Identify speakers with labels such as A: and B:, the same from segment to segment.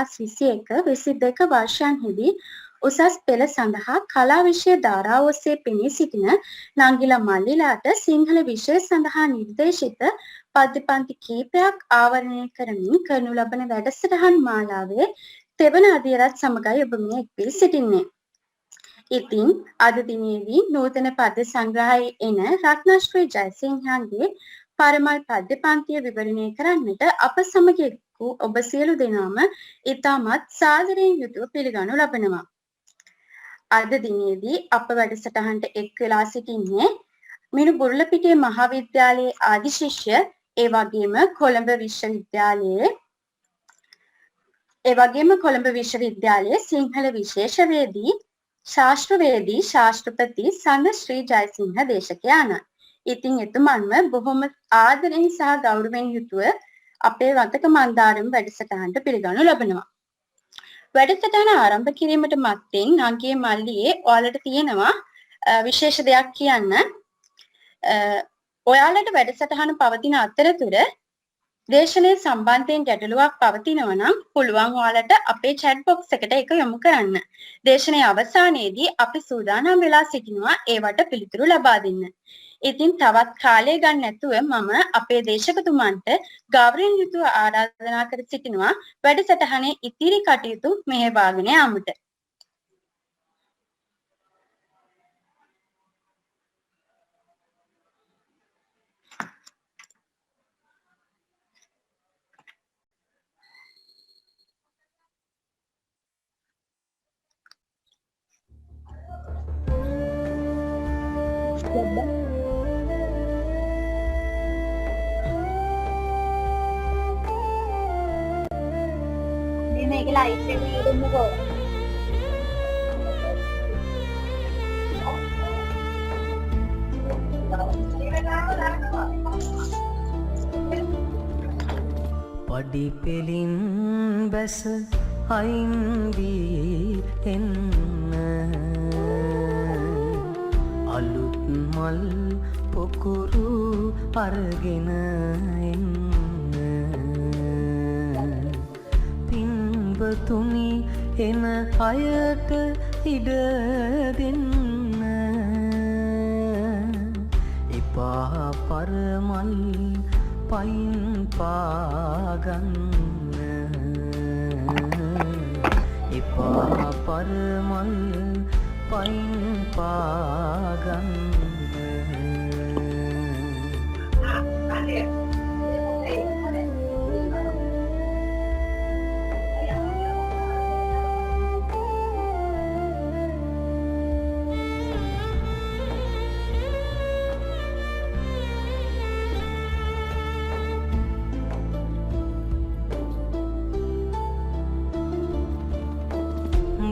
A: 2021-22 වර්ෂයන්හිදී උසස් පෙළ සඳහා කලා විෂය ධාරාව ඔස්සේ පෙනී සිටින නංගිලා මල්ලිලාට සිංහල විෂය සඳහා නිර්දේශිත පද්‍ය පන්ති කිහිපයක් ආවරණය කරමින් කරනු ලබන වැඩසටහන් මාලාවේ තෙවන අදියරත් සමගයි ඔබ මේ එක් වී සිටින්නේ. ඉතින් අද දිනේදී නූතන පද්‍ය සංග්‍රහයේ එන රත්නශ්‍රී ජයසිංහන්ගේ පරමල් පද්‍ය පන්තිය විවරණය කරන්නට අප සමග එක්වූ ඔබ සියලු දෙනාම ඉතාමත් සාදරයෙන් යුතුව පිළිගනු ලබනවා. අද දිනේදී අප වැඩසටහනට එක් වෙලා සිටින්නේ මිනු බුරුලපිටිය මහාවිද්‍යාලයේ ආදි ශිෂ්‍ය ඒ වගේම කොළඹ විශ්වවිද්‍යාලයේ සිංහල විශේෂවේදී ශාස්ත්‍රවේදී ශාස්ත්‍රපති සඳ ශ්‍රී ජයසිංහ දේශකයාණන්. ඉතින් එතුමන්ව බොහොම ආදරයෙන් සහ ගෞරවයෙන් යුතුව අපේ වතක මන්දාරම් වැඩසටහනට පිළිගනු ලබනවා. වැඩසටහන ආරම්භ කිරීමට මත්තෙන් නංගියේ මල්ලියේ ඔයාලට තියෙනවා විශේෂ දෙයක් කියන්න. ඔයාලට වැඩසටහන පවතින අතරතුර දේශනයේ සම්බන්ධයෙන් ගැටලුවක් පවතිනවා නම් පුළුවන් ඔයාලට අපේ chat box එකට ඒක යොමු කරන්න. දේශනයේ අවසානයේදී අපි සූදානම් වෙලා සිටිනවා ඒවට පිළිතුරු ලබා දෙන්න. ඉතින් තවත් කාලය ගන්න නැතුව මම අපේ දේශකතුමන්ට ගෞරවයෙන් යුතුව ආරාධනා කර සිටිනවා වැඩසටහනේ ඉතිරි කටයුතු මෙහෙයවාගෙන යාමට.
B: මේක ලයිට් එක ඉරමුකෝ.
C: පඩි පෙලින් බැස අයින් වී එන්න අලුත් මල් පොකුරු අරගෙන එන්න පින්වතුනි එන අයට ඉඩ දෙන්න එපා පරමල් පයින් පාගන්න එපා පරමල් පයින් පාගන්න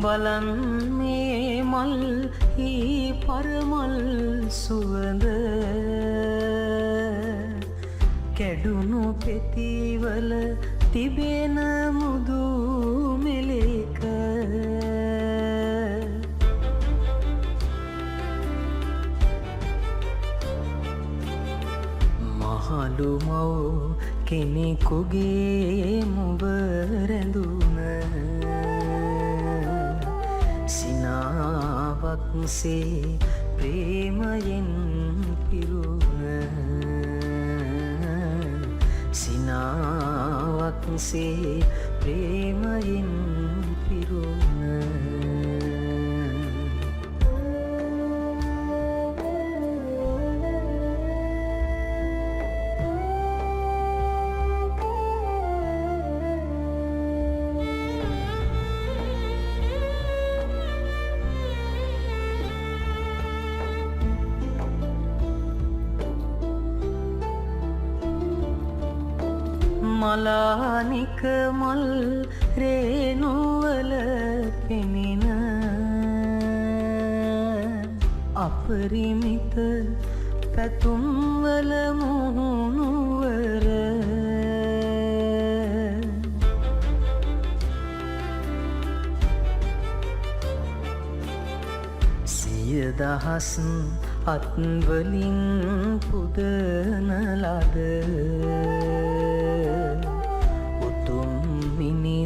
C: බලන් මේ මල් හී පරමල් සුවඳ කැඩුණු පෙතිවල තිබෙන මුදු මෙලෙක මහලු මව් කෙනෙකුගේ මුව රැඳුන සිනාවක්සේ ප්‍රේමයෙන් පිරුණ සිනාවක්සේ ප්‍රේමයෙන් පිරුණ මලානික මල් රේනුවල පෙනෙන අපරිමිත පැතුම්වල මුහුණුවර සිය දහස් අත්වලින් පුදන ලද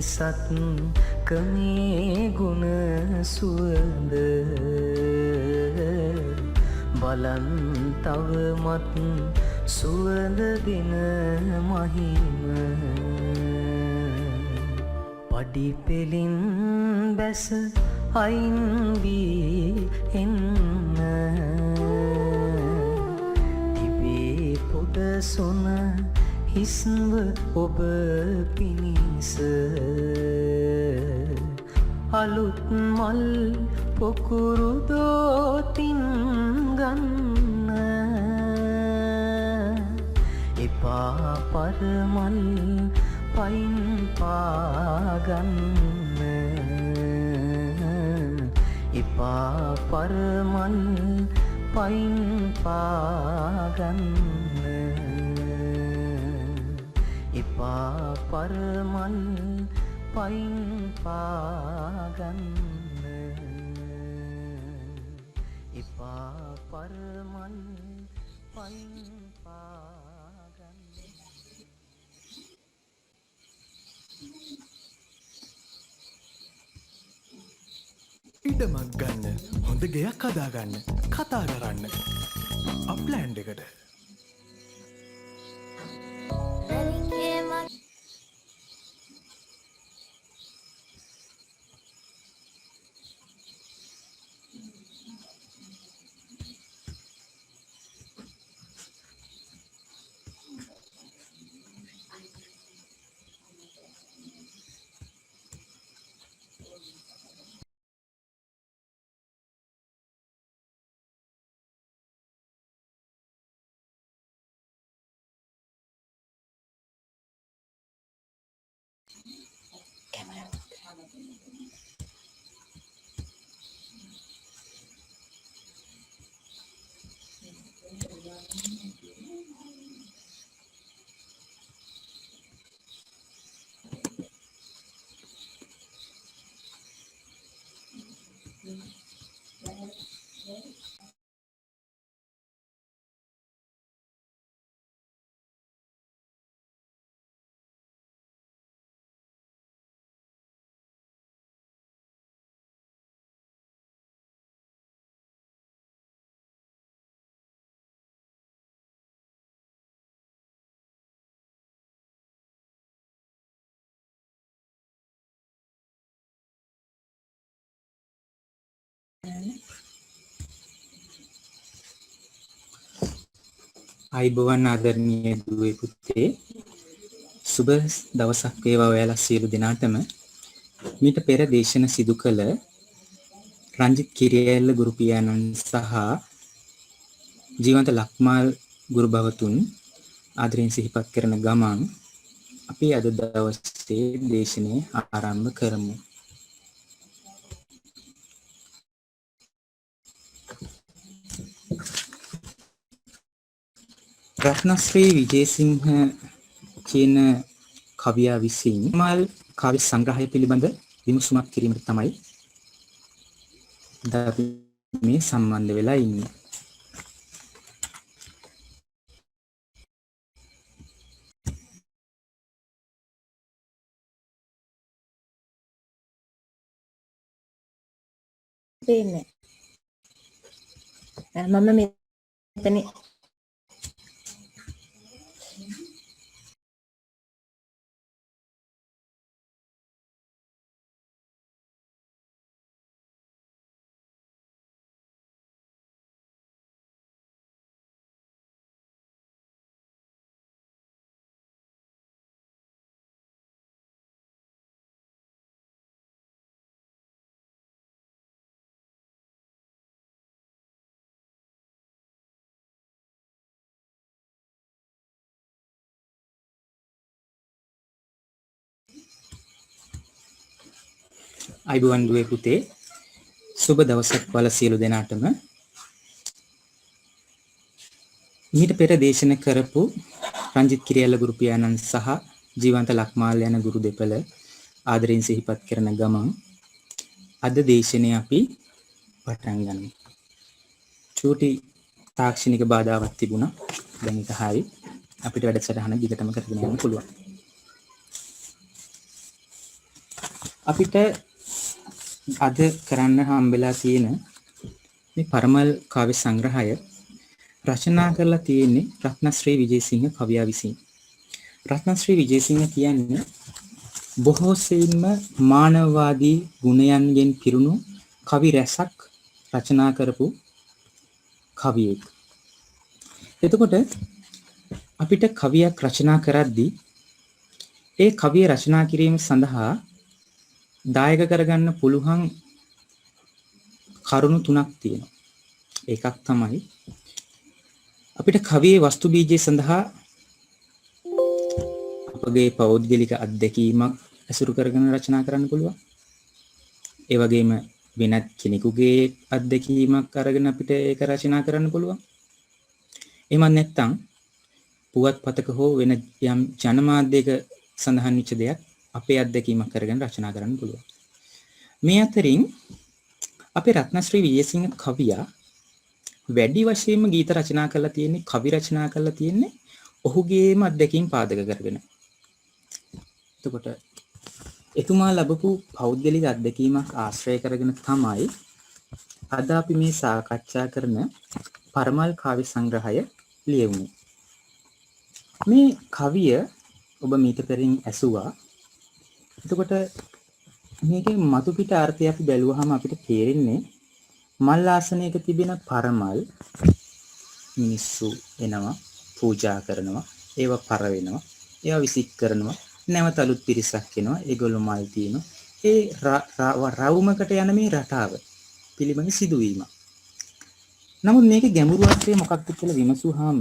C: සත් කමේ ගුණ සුවඳ බලන් තවමත් සුවඳ දින මහිම පඩි පෙලින් බැස අයින් වී එන්න තිබේ පොද සොන හිස්ව ඔබ පිණිස අලුත් මල් පොකුරු දෝතින් ගන්න එපා පරමල් පයින් පාගන්න එපා පරමල් පයින් පාගන්න එපා පරමල් පයින් පාගන්න එපා පරමල් පයින් පාගන්න
B: ඉඩමක් ගන්න හොඳ ගෙයක් හදාගන්න කතා කරන්න අප්ලෑන්ඩ් එකට
D: අයිබෝවන් ආදරණීය දුවේ පුතේ සුබ දවසක් වේවා ඔයාලා සියලු දෙනාටම මීට පෙර දේශන සිදු කළ රංජිත් කිරියැල්ල ගුරු පියාණන් සහ ජීවන්ත ලක්මාල් ගුරු භවතුන් ආදරයෙන් සිහිපත් කරන ගමන් අපි අද දවසේ දේශනය ආරම්භ කරමු. රත්නශ්‍රී විජේසිංහ කියන කවියා විසින් මල් කාව්‍ය සංග්‍රහය පිළිබඳ විමසුමක් කිරීමට තමයි අපි මේ සම්බන්ධ වෙලා ඉන්නේ.
E: වෙන්නේ. මම මෙතන
D: අයිබෝවන් දුවේ පුතේ සුබ දවසක් වල සියලු දෙනාටම මීට පෙර දේශන කරපු රංජිත් කිරියැල්ල ගුරු පියාණන් සහ ජීවන්ත ලක්මාල් යන ගුරු දෙපළ ආදරයෙන් සිහිපත් කරන ගමන් අද දේශනය අපි පටන් ගමු. චූටි තාක්ෂණික බාධාවක් තිබුණා. දැන් ඒක හරි. අපිට වැඩසටහන දිගටම කරගෙන යන්න පුළුවන්. අපිට අද කරන්න හම්බෙලා තියෙන මේ පරමල් කාව්‍ය සංග්‍රහය රචනා කරලා තියෙන්නේ රත්නශ්‍රී විජේසිංහ කවියා විසින්. රත්නශ්‍රී විජේසිංහ කියන්නේ බොහෝ සෙයින්ම මානවවාදී ගුණයන්ගෙන් පිරුණු කවි රැසක් රචනා කරපු කවියෙක්. එතකොට අපිට කවියක් රචනා කරද්දී ඒ කවිය රචනා කිරීම සඳහා දායක කරගන්න පුළුවන් කරුණු තුනක් තියෙනවා. එකක් තමයි අපිට කවියේ වස්තු බීජය සඳහා අපගේ පෞද්ගලික අත්දැකීමක් ඇසුරු කරගෙන රචනා කරන්න පුළුවන්. ඒ වගේම වෙනත් කෙනෙකුගේ අත්දැකීමක් අරගෙන අපිට ඒක රචනා කරන්න පුළුවන්. එහෙම නැත්නම් පුවත්පතක හෝ වෙන යම් ජනමාධ්‍යයක සඳහන් වෙච්ච දෙයක් අපේ අත්දැකීමක් කරගෙන රචනා කරන්න පුළුවන්. මේ අතරින් අපේ රත්නශ්‍රී විජේසිංහ කවියා වැඩි වශයෙන්ම ගීත රචනා කරලා තියෙන්නේ, කවි රචනා කරලා තියෙන්නේ ඔහුගේම අත්දැකීම් පාදක කරගෙන. එතකොට එතුමා ලැබපු පෞද්ගලික අත්දැකීමක් ආශ්‍රය කරගෙන තමයි අද අපි මේ සාකච්ඡා කරන පරමල් කාව්‍ය සංග්‍රහය ලියවුනේ. මේ කවිය ඔබ මීට පෙරින් ඇසුවා. එතකොට මේකේ මතු පිට අර්ථය අපි බැලුවහම අපිට තේරෙන්නේ මල් ආසනයක තිබෙන පරමල් මිනිස්සු එනවා, පූජා කරනවා, ඒවා පර වෙනවා, ඒවා විසික් කරනවා, නැවත අලුත් පිරිසක් එනවා, ඒගොල්ලෝ මල් තියනවා. ඒ රවුමකට යන මේ රටාව පිළිබඳ සිදුවීම. නමුත් මේකේ ගැඹුරු අර්ථය මොකක්ද කියලා විමසුවාම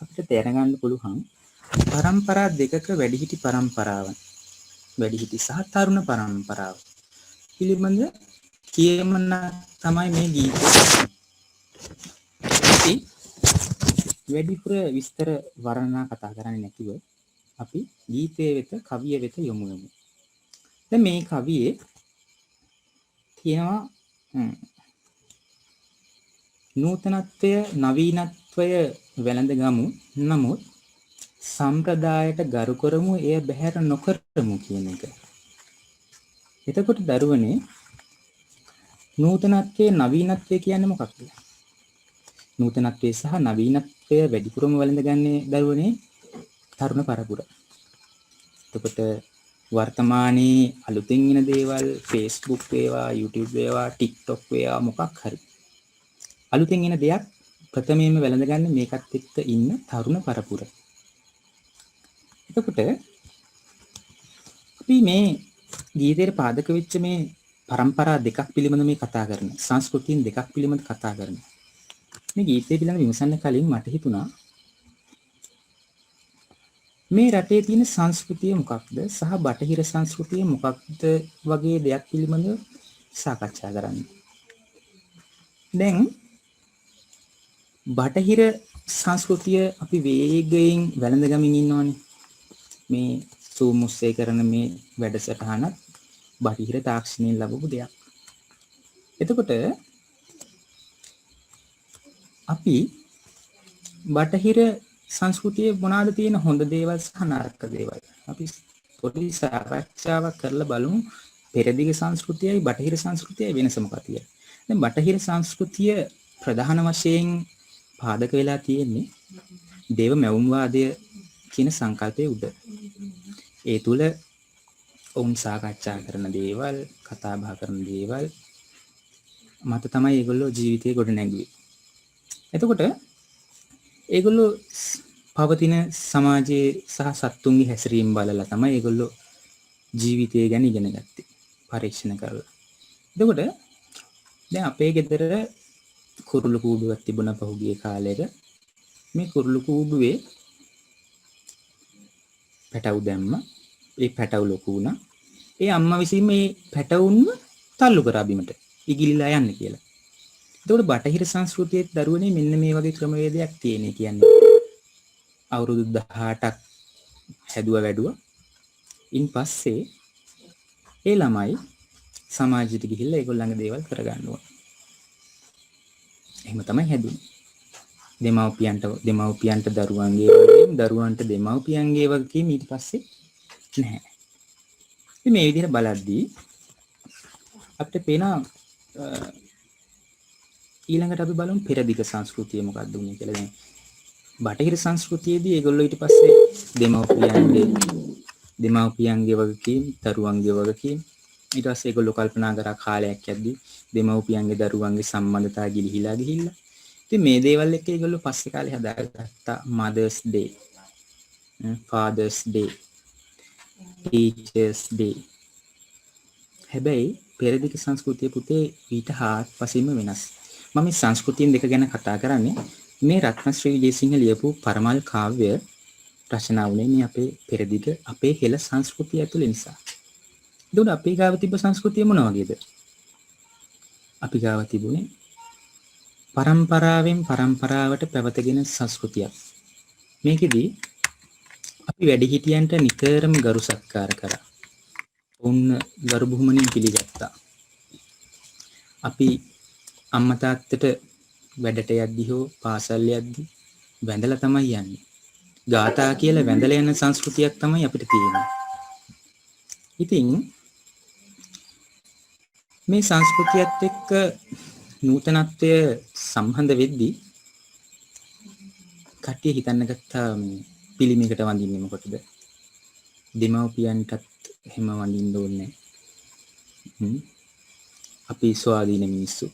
D: අපිට තේරෙන්න පුළුවන් පරම්පරා දෙකක වැඩිහිටි පරම්පරාවන්, වැඩිහිටි සහ තරුණ පරම්පරාව පිළිබඳ කියමන තමයි මේ ගීතය. ඉතින් වැඩිපුර විස්තර වර්ණනා කතා කරන්නේ නැතුව අපි ගීතයේ වෙත, කවිය වෙත යොමු වෙමු. දැන් මේ කවියේ තියෙනවා නූතනත්වය, නවීනත්වය වැළඳ ගමු. නමුත් සම්ප්‍රදායට ගරු කරමු, එය බැහැර නොකරමු කියන එක. එතකොට දරුවනේ නූතනත්වයේ, නවීනත්වය කියන්නේ මොකක්ද? නූතනත්වයේ සහ නවීනත්වය වැඩිපුරම වැළඳගන්නේ දරුවනේ තරුණ පරපුර. එතකොට වර්තමානයේ අලුතෙන් එන දේවල්, Facebook වේවා, YouTube වේවා, TikTok වේවා, මොකක් හරි අලුතෙන් එන දෙයක් ප්‍රථමයෙන්ම වැළඳගන්නේ මේකත් එක්ක ඉන්න තරුණ පරපුර. එතකොට අපි මේ ගීතයේ පාදක වෙච්ච මේ පරම්පරා දෙකක් පිළිබඳ මේ කතා කරන, සංස්කෘතියන් දෙකක් පිළිබඳ කතා කරන මේ ගීතය පිළිබඳ විමසන්න කලින් මට හිතුණා මේ රටේ තියෙන සංස්කෘතිය මොකක්ද සහ බටහිර සංස්කෘතිය මොකක්ද වගේ දෙයක් පිළිබඳව සාකච්ඡා කරන්න. දැන් බටහිර සංස්කෘතිය අපි වේගයෙන් වැළඳගමින් ඉන්නවනේ. මේ Zoom ඔස්සේ කරන මේ වැඩසටහනත් බටහිර තාක්ෂණයෙන් ලැබපු දෙයක්. එතකොට අපි බටහිර සංස්කෘතියේ මොනවාද තියෙන හොඳ දේවල් සහ නරක දේවල් අපි පොඩි සාකච්ඡාවක් කරලා බලමු. පෙරදිග සංස්කෘතියයි බටහිර සංස්කෘතියයි වෙනස මොකක්ද කියලා. දැන් බටහිර සංස්කෘතිය ප්‍රධාන වශයෙන් පාදක වෙලා තියෙන්නේ දේව මැවුම්වාදය කියන සංකල්පයේ උඩ. ඒ තුල ඔවුන් සාකච්ඡා කරන දේවල්, කතා බහ කරන දේවල් මත තමයි ඒගොල්ලෝ ජීවිතේ ගොඩ නැගුවේ. එතකොට ඒගොල්ලෝ පවතින සමාජයේ සහ සත්තුන්ගේ හැසිරීම බලලා තමයි ඒගොල්ලෝ ජීවිතය ගැන ඉගෙන ගත්තේ, පරීක්ෂණ කරලා. එතකොට දැන් අපේ ගෙදර කුරුළු කූඩුවක් තිබුණා පහුගිය කාලෙක. මේ කුරුළු කූඩුවේ පැටවු දැම්ම. ඒ පැටවු ලොකු වුණා. ඒ අම්මා විසින් මේ පැටවුන්ව තල්ලු කරා බිමට ඉගිලිලා යන්න කියලා. එතකොට බටහිර සංස්කෘතියේ දරුවනේ මෙන්න මේ වගේ ක්‍රමවේදයක් තියෙන. කියන්නේ අවුරුදු 18ක් හැදුවා වැඩුවා. ඉන් පස්සේ ඒ ළමයි සමාජයට ගිහිල්ලා ඒගොල්ලන්ගේ දේවල් කරගන්න ඕන. එහෙම තමයි හැදුනේ. දෙමව්පියන්ට දරුවන්ගේ වගකීම්, දරුවන්ට දෙමව්පියන්ගේ වගකීම් ඊට පස්සේ නැහැ. ඉතින් මේ විදිහට බලද්දී අපිට පේනවා ඊළඟට අපි බලමු පෙරදිග සංස්කෘතිය මොකක්ද උනේ කියලා. දැන් බටහිර සංස්කෘතියේදී ඒගොල්ලෝ ඊට පස්සේ දෙමව්පියන්ගේ වගකීම්, දරුවන්ගේ වගකීම් ඊට පස්සේ ඒගොල්ලෝ කල්පනා කරා කාලයක් යද්දී දෙමව්පියන්ගේ දරුවන්ගේ සම්බන්ධතාවය ගිලිහිලා ගිහිල්ලා. ඉතින් මේ දේවල් එක්ක ඒගොල්ලෝ පස්සේ කාලේ හදාගත්තා Mother's Day, Father's Day, Teacher's Day. හැබැයි පෙරදිග සංස්කෘතිය පුතේ ඊට හාත්පසින්ම වෙනස්. මම මේ සංස්කෘතියන් දෙක ගැන කතා කරන්නේ මේ රත්නශ්‍රී විජේසිංහ ලියපු පරමල් කාව්‍ය රචනා වුණේ මේ අපේ පෙරදිග අපේ හෙළ සංස්කෘතිය ඇතුළේ නිසා. එතකොට අපේ ගාව තිබ්බ සංස්කෘතිය මොන වගේද? අපි ගාව තිබුණේ පරම්පරාවෙන් පරම්පරාවට පැවතගෙන සංස්කෘතියක්. මේකෙදී අපි වැඩිහිටියන්ට නිතරම ගරු සත්කාර කරා. ඔවුන් ගරු බුහුමනින් පිළිගත්තා. අපි අම්මා තාත්තට වැඩට යද්දී හෝ පාසල් යද්දී වැඳලා තමයි යන්නේ. ගාථා කියලා වැඳලා යන සංස්කෘතියක් තමයි අපිට තියෙන්නේ. ඉතින් මේ සංස්කෘතියත් එක්ක නූතනත්වය සම්බන්ධ වෙද්දී කට්ටිය හිතන්න ගත්තා මේ පිළිමයකට වඳින්නේ මොකටද? දෙමව්පියන්ටත් එහෙම වඳින්න ඕනේ නැහැ. අපි ස්වාධීන මිනිස්සු.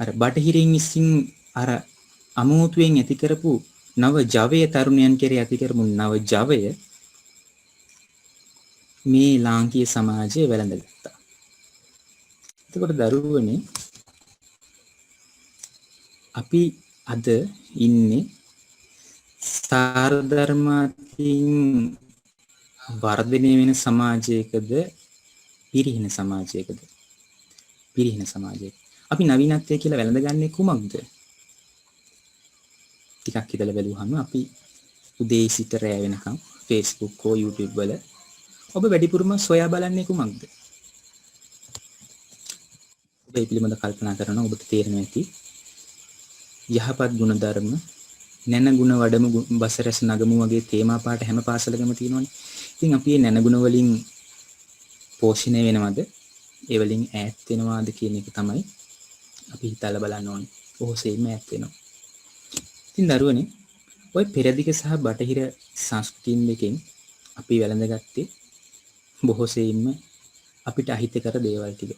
D: අර බටහිරින් විසින් අර අමෝතුවෙන් ඇති කරපු නව ජවය තරුණයන් කෙරේ ඇති කරපු නව ජවය මේ ලාංකීය සමාජයේ වැළඳගත්තා. එතකොට දරුවනේ අපි අද ඉන්නේ සාරධර්මයෙන් වර්ධනය වෙන සමාජයකද පිරිහෙන සමාජයකද? පිරිහෙන සමාජයක. අපි නවීනත්වය කියලා වැළඳගන්නේ කුමක්ද? ටිකක් හිතලා බලුවහම අපි උදේ සිට රැ වෙනකම් Facebook හෝ YouTube වල ඔබ වැඩිපුරම සොයා බලන්නේ කුමක්ද? ඔබ ඒ පිළිබඳව කල්පනා කරනවා ඔබට තේරෙනවා ඇති. යහපත් ගුණධර්ම නැන ගුණ වඩමු බසරස් නගමු වගේ තේමා පාට හැම පාසලකම තියෙනවනේ. ඉතින් අපි මේ නැන ගුණ වලින් පෝෂණය වෙනවද? ඒ වලින් ඈත් වෙනවද කියන එක තමයි අපි හිතලා බලන්න ඕනේ. ඔහොසෙයිම ඈත් වෙනවා. ඉතින් දරුවනේ ඔය පෙරදිග සහ බටහිර සංස්කෘතියින් දෙකෙන් අපි වැළඳගත්තේ බොහෝසෙයින්ම අපිට අහිතකර දේවල් ටික.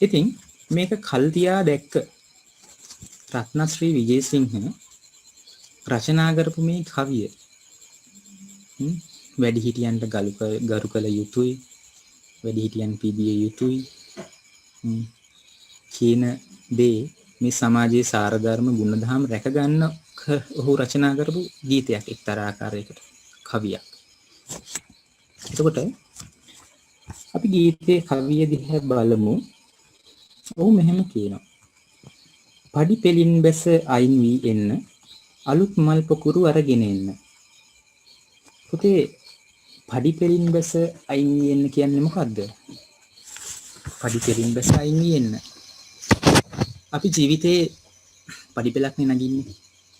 D: ඉතින් මේක කල් තියා දැක්ක රත්නශ්‍රී විජේසිංහ රචනා කරපු මේ කවිය වැඩිහිටියන්ට ගරු කළ යුතුයි, වැඩිහිටියන් පිළිබිය යුතුයි කියන දේ මේ සමාජයේ සාරධර්ම ගුණධර්ම රැකගන්න ඔහු රචනා කරපු ගීතයක්, එක්තරා ආකාරයකට කවියක්. එතකොට අපි ගීතයේ කවිය දිහා බලමු. ඔහු මෙහෙම කියනවා: පඩි පෙලින් බැස අයින් වී එන්න, අලුත් මල් පොකුරු අරගෙන එන්න. පුතේ පඩි පෙලින් බැස අයින් වී එන්න කියන්නේ මොකද්ද? පඩි පෙලින් බැස අයින් වී එන්න. අපි ජීවිතේ පඩි පෙලක් නේ නගින්නේ.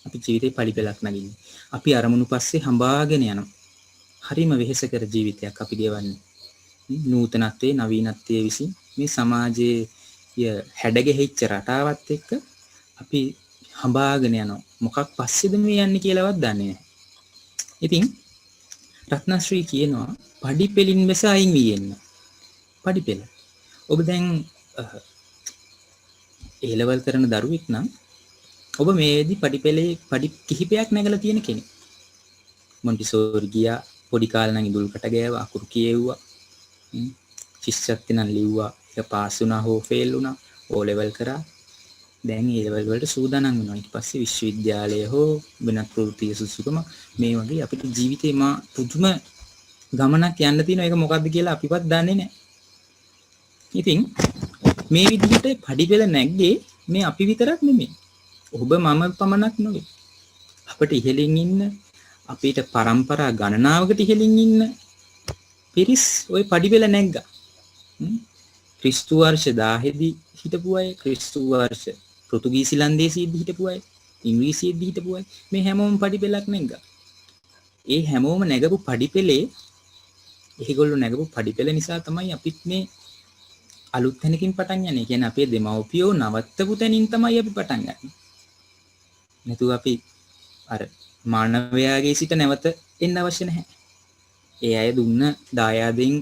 D: අපි ජීවිතේ පඩි පෙලක් නගින්නේ. අපි අරමුණු පස්සේ හඹාගෙන යනවා. හරිම වෙහෙසකර ජීවිතයක් අපි ගෙවන්නේ. නූතනත්වයේ නවීනත්වයේ විසින් මේ සමාජයේ හැඩගැහිච්ච රටාවත් එක්ක අපි හඹාගෙන යනවා. මොකක් පස්සේද මේ යන්නේ කියලාවත් දන්නේ නැහැ. ඉතින් රත්නශ්‍රී කියනවා පඩි පෙලින් බැස අයින් වී එන්න. පඩි පෙළ. ඔබ දැන් ඒ ලෙවල් කරන දරුවෙක් නම් ඔබ මේදී පඩි පෙළේ පඩි කිහිපයක් නැගලා තියෙන කෙනෙක්. මොන්ටිසෝරි ගියා, පොඩි කාලේ නම් ඉදුල්කට ගෑවා, අකුරු කියෙව්වා. ශිෂ්‍යත්ව නම් ලිව්වා. ඒක පාස් වුණා හෝ ෆේල් වුණා. ඕ ලෙවල් කරා. දැන් ඒ ලෙවල් වලට සූදානම් වෙනවා. ඊට පස්සේ විශ්වවිද්‍යාලය හෝ වෙනත් ප්‍රවෘත්ති සුසුකම මේ වගේ අපිට ජීවිතේ මා පුදුම ගමනක් යන්න තියෙනවා. ඒක මොකද්ද කියලා අපිවත් දන්නේ නැහැ. ඉතින් මේ විදිහට පඩි පෙළ නැග්ගේ මේ අපි විතරක් නෙමෙයි. ඔබ මම පමණක් නෙවෙයි. අපිට ඉහළින් ඉන්න, අපිට પરම්පරා ගණනාවකට ඉහළින් ඉන්න පිරිස් ওই පඩි පෙළ නැග්ගා. ක්‍රිස්තු වර්ෂ 1000 දී හිටපු අය, ක්‍රිස්තු වර්ෂ පෘතුගීසි ලන්දේසියෙදි හිටපු අය, ඉංග්‍රීසියෙදි හිටපු අය, මේ හැමෝම පඩි පෙළක් නැග්ගා. ඒ හැමෝම නැගපු පඩි පෙළේ ඒගොල්ලෝ නැගපු පඩිපෙළ නිසා තමයි අපිත් මේ අලුත් තැනකින් පටන් යන්නේ. කියන්නේ අපේ දෙමව්පියෝ නවත්තපු තැනින් තමයි අපි පටන් ගන්නේ. නැතුව අපි අර මානවයාගේ සිට නැවත එන්න අවශ්‍ය නැහැ. ඒ අය දුන්න දායාදෙන්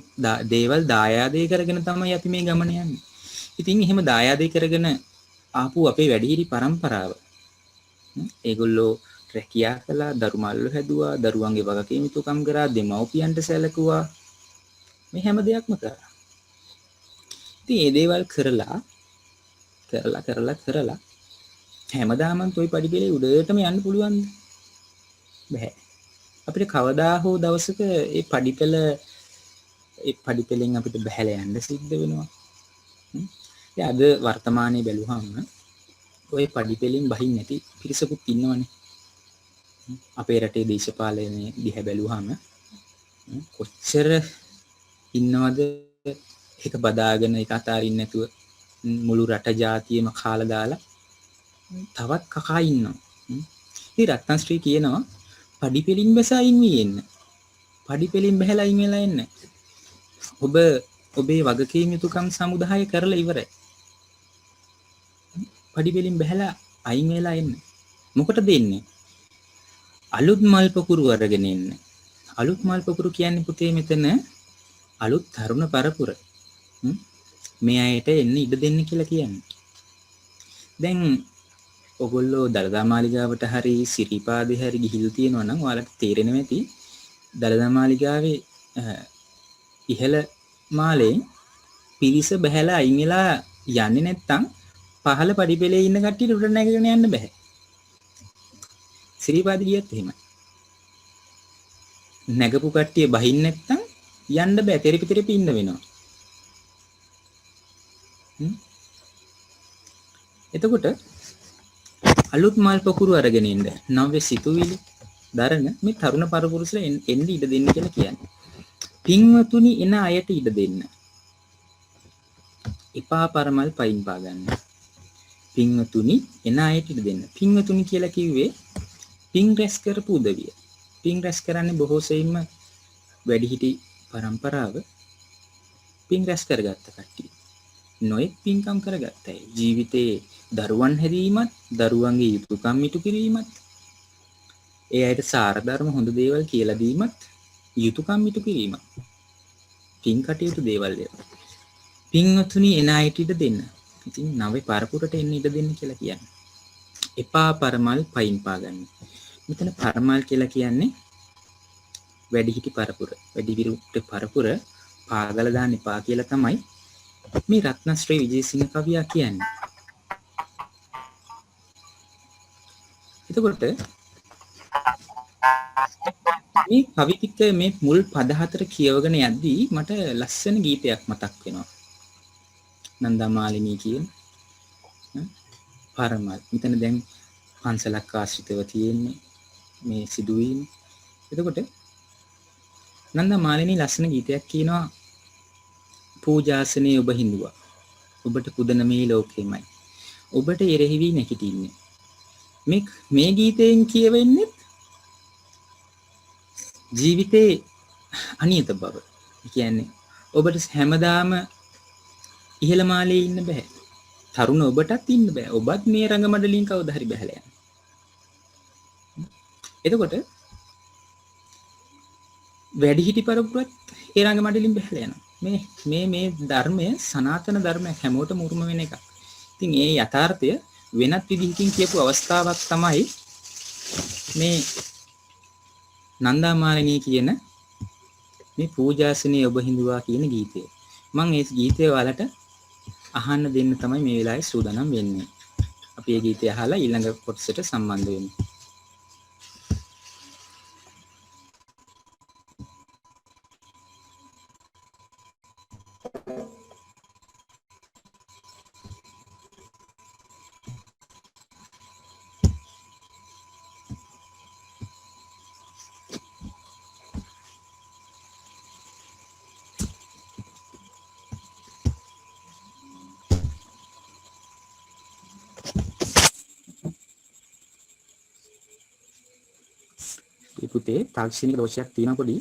D: දේවල් දායාදේ කරගෙන තමයි අපි මේ ගමන යන්නේ. ඉතින් එහෙම දායාදේ කරගෙන ආපු අපේ වැඩිහිටි පරම්පරාව ඒගොල්ලෝ රැකියා කළා, දරුමල්ලු හැදුවා, දරුවන්ගේ වගකීම් යුතුකම් කරා, දෙමව්පියන්ට සැලකුවා. මේ හැම දෙයක්ම කරා. ඉතින් මේ දේවල් කරලා හැමදාම toy පඩිපෙළේ උඩටම යන්න පුළුවන්ද? බැහැ. අපිට කවදා හෝ දවසක ඒ පඩිපෙළෙන් අපිට බැහැලා යන්න සිද්ධ වෙනවා. ඉතින් අද වර්තමානයේ බැලුවහම ඔය පඩිපෙළෙන් බහින් නැති පිරිසකුත් ඉන්නවනේ. අපේ රටේ දේශපාලනයේ දිහා බැලුවහම කොච්චර ඉන්නවද එක බදාගෙන එක අතාරින්න නැතුව මුළු රට ජාතියම කාලා දාලා තවත් කකා ඉන්නවා. ඉතින් රත්නශ්‍රී කියනවා පඩිපෙළින් බැසා අයින් වී එන්න. පඩිපෙළින් බැහැලා අයින් වෙලා එන්න. ඔබ ඔබේ වගකීම් යුතුකම් සමුදාය කරලා ඉවරයි. පඩිපෙළින් බැහැලා අයින් වෙලා එන්න. මොකටද එන්නේ? අලුත් මල් පොකුරු අරගෙන එන්න. අලුත් මල් පොකුරු කියන්නේ පුතේ මෙතන අලුත් තරුණ පරපුර. මේ අයට එන්න ඉඩ දෙන්න කියලා කියන්නේ. දැන් ඔගොල්ලෝ දළදා මාලිගාවට හරි සිරිපාදේ හරි ගිහිල්ලා තියෙනවා නම් ඔයාලට තේරෙනවා ඇති දළදා මාලිගාවේ ඉහළ මාලේ පිරිස බහැලා අයින් වෙලා යන්නේ නැත්තම් පහළ පඩිපෙළේ ඉන්න කට්ටියට උඩ නැගගෙන යන්න බෑ. සිරිපාදේ ගියත් එහෙමයි. නැගපු කට්ටිය බහින්න නැත්තම් යන්න බෑ. තෙරපි ඉන්න වෙනවා. එතකොට අලුත් මල් පොකුරු අරගෙන ඉන්න නව්‍ය සිතුවිලි දරන මේ තරුණ පරපුරුසල එන්න ඉඩ දෙන්න කියලා කියන්නේ. පින්වතුනි එන අයට ඉඩ දෙන්න. එපා පරමල් පයින් පා ගන්න. පින්වතුනි එන අයට ඉඩ දෙන්න. පින්වතුනි කියලා කිව්වේ පින් රැස් කරපු උදවිය. පින් රැස් කරන්නේ බොහෝ සෙයින්ම වැඩිහිටි පරම්පරාව පින් රැස් කරගත්ත කට්ටිය. නොයෙක් පින්කම් කරගත්තයි. ජීවිතේ දරුවන් හැදීමත්, දරුවන්ගේ යුතුකම් ඉටු කිරීමත්, ඒ අයට සාර ධර්ම හොඳ දේවල් කියලා දීමත්, යුතුකම් ඉටු කිරීමත්. පින් කටයුතු දේවල් ඒවා. පින්වතුනි එන අයට ඉඩ දෙන්න. ඉතින් නවේ පරපුරට එන්න ඉඩ දෙන්න කියලා කියන්නේ. එපා පරමල් පයින් පා ගන්න. මෙතන පරමල් කියලා කියන්නේ වැඩිහිටි පරපුර. වැඩිවිරුක්ට පරපුර පාගල දාන්න එපා කියලා තමයි මේ රත්නශ්‍රී විජේසිංහ කවියා කියන්නේ. එතකොට මේ කවි ටික මේ මුල් පද හතර කියවගෙන යද්දී මට ලස්සන ගීතයක් මතක් වෙනවා. නන්දා මාලිනී කියන පරමල්. මෙතන දැන් පන්සලක් ආශ්‍රිතව තියෙන්නේ මේ සිදුවීම. එතකොට නන්දා මාලිනී ලස්සන ගීතයක් කියනවා. පූජාසනේ ඔබ හිඳුවා. ඔබට පුදන මේ ලෝකෙමයි. ඔබට එරෙහි වී නැගිටින්නේ. මේ ගීතයෙන් කියවෙන්නේ ජීවිතේ අනියත බව. කියන්නේ ඔබට හැමදාම ඉහළ මාලේ ඉන්න බෑ. තරුණ ඔබටත් ඉන්න බෑ. ඔබත් මේ රංගමඩලින් කවදා හරි බහැලා යනවා. එතකොට වැඩිහිටි පරපුරත් ඒ රංගමඩලින් බහැලා යනවා. මේ ධර්මය සනාතන ධර්මයක්, හැමෝටම උරුම වෙන එකක්. ඉතින් ඒ යථාර්ථය වෙනත් විදිහකින් කියපු අවස්ථාවක් තමයි මේ නන්දා මාලිනී කියන මේ පූජාසනේ ඔබ හිඳුවා කියන ගීතය. මම ඒ ගීතය ඔයාලට අහන්න දෙන්න තමයි මේ වෙලාවේ සූදානම් වෙන්නේ. අපි මේ ගීතය අහලා ඊළඟ කොටසට සම්බන්ධ වෙමු. පුතේ තාක්ෂණික දෝෂයක් තියෙන පොඩි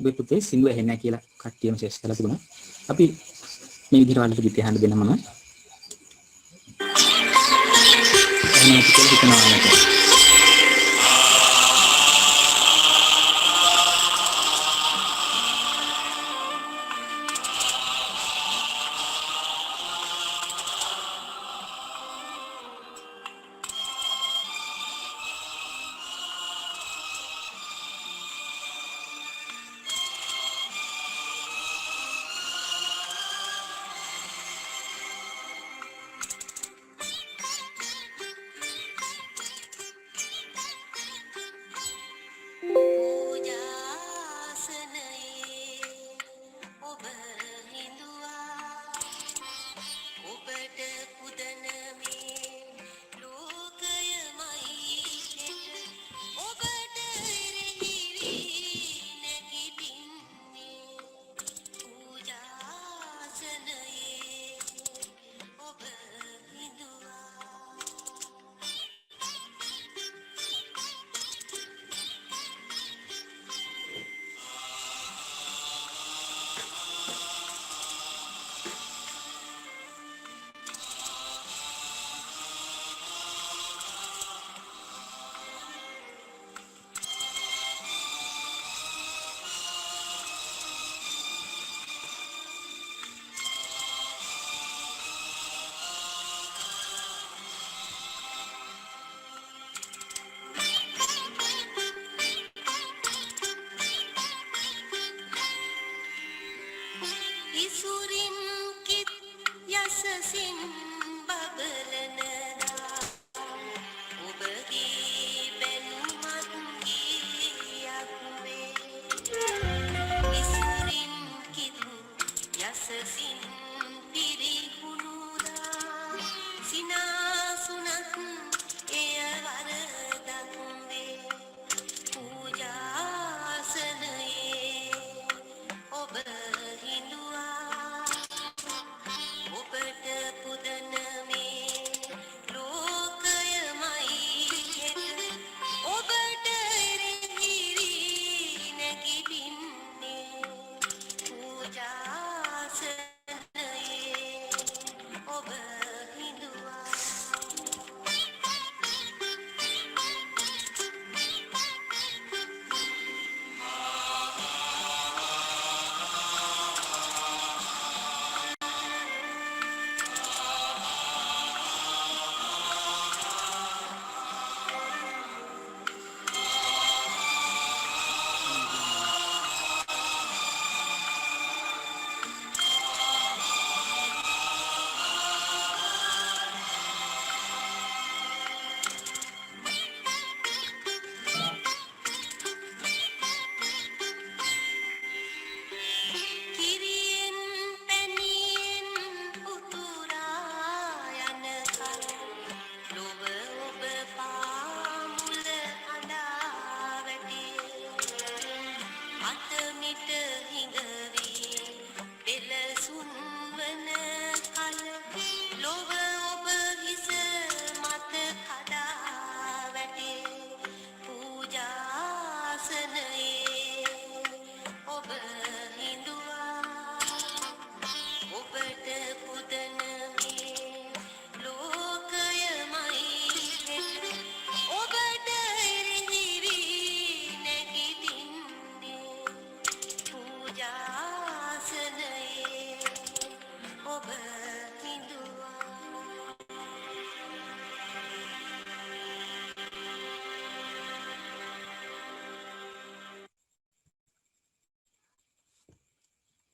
D: ඔබේ පුතේ සින්දුව ඇහෙන්නේ නැහැ කියලා කට්ටියම ශේෂ කළා තිබුණා. අපි මේ විදිහට වලට ගීතය අහන්න දෙන්න මම. එහෙනම් පුතේ හිතනවා නේද?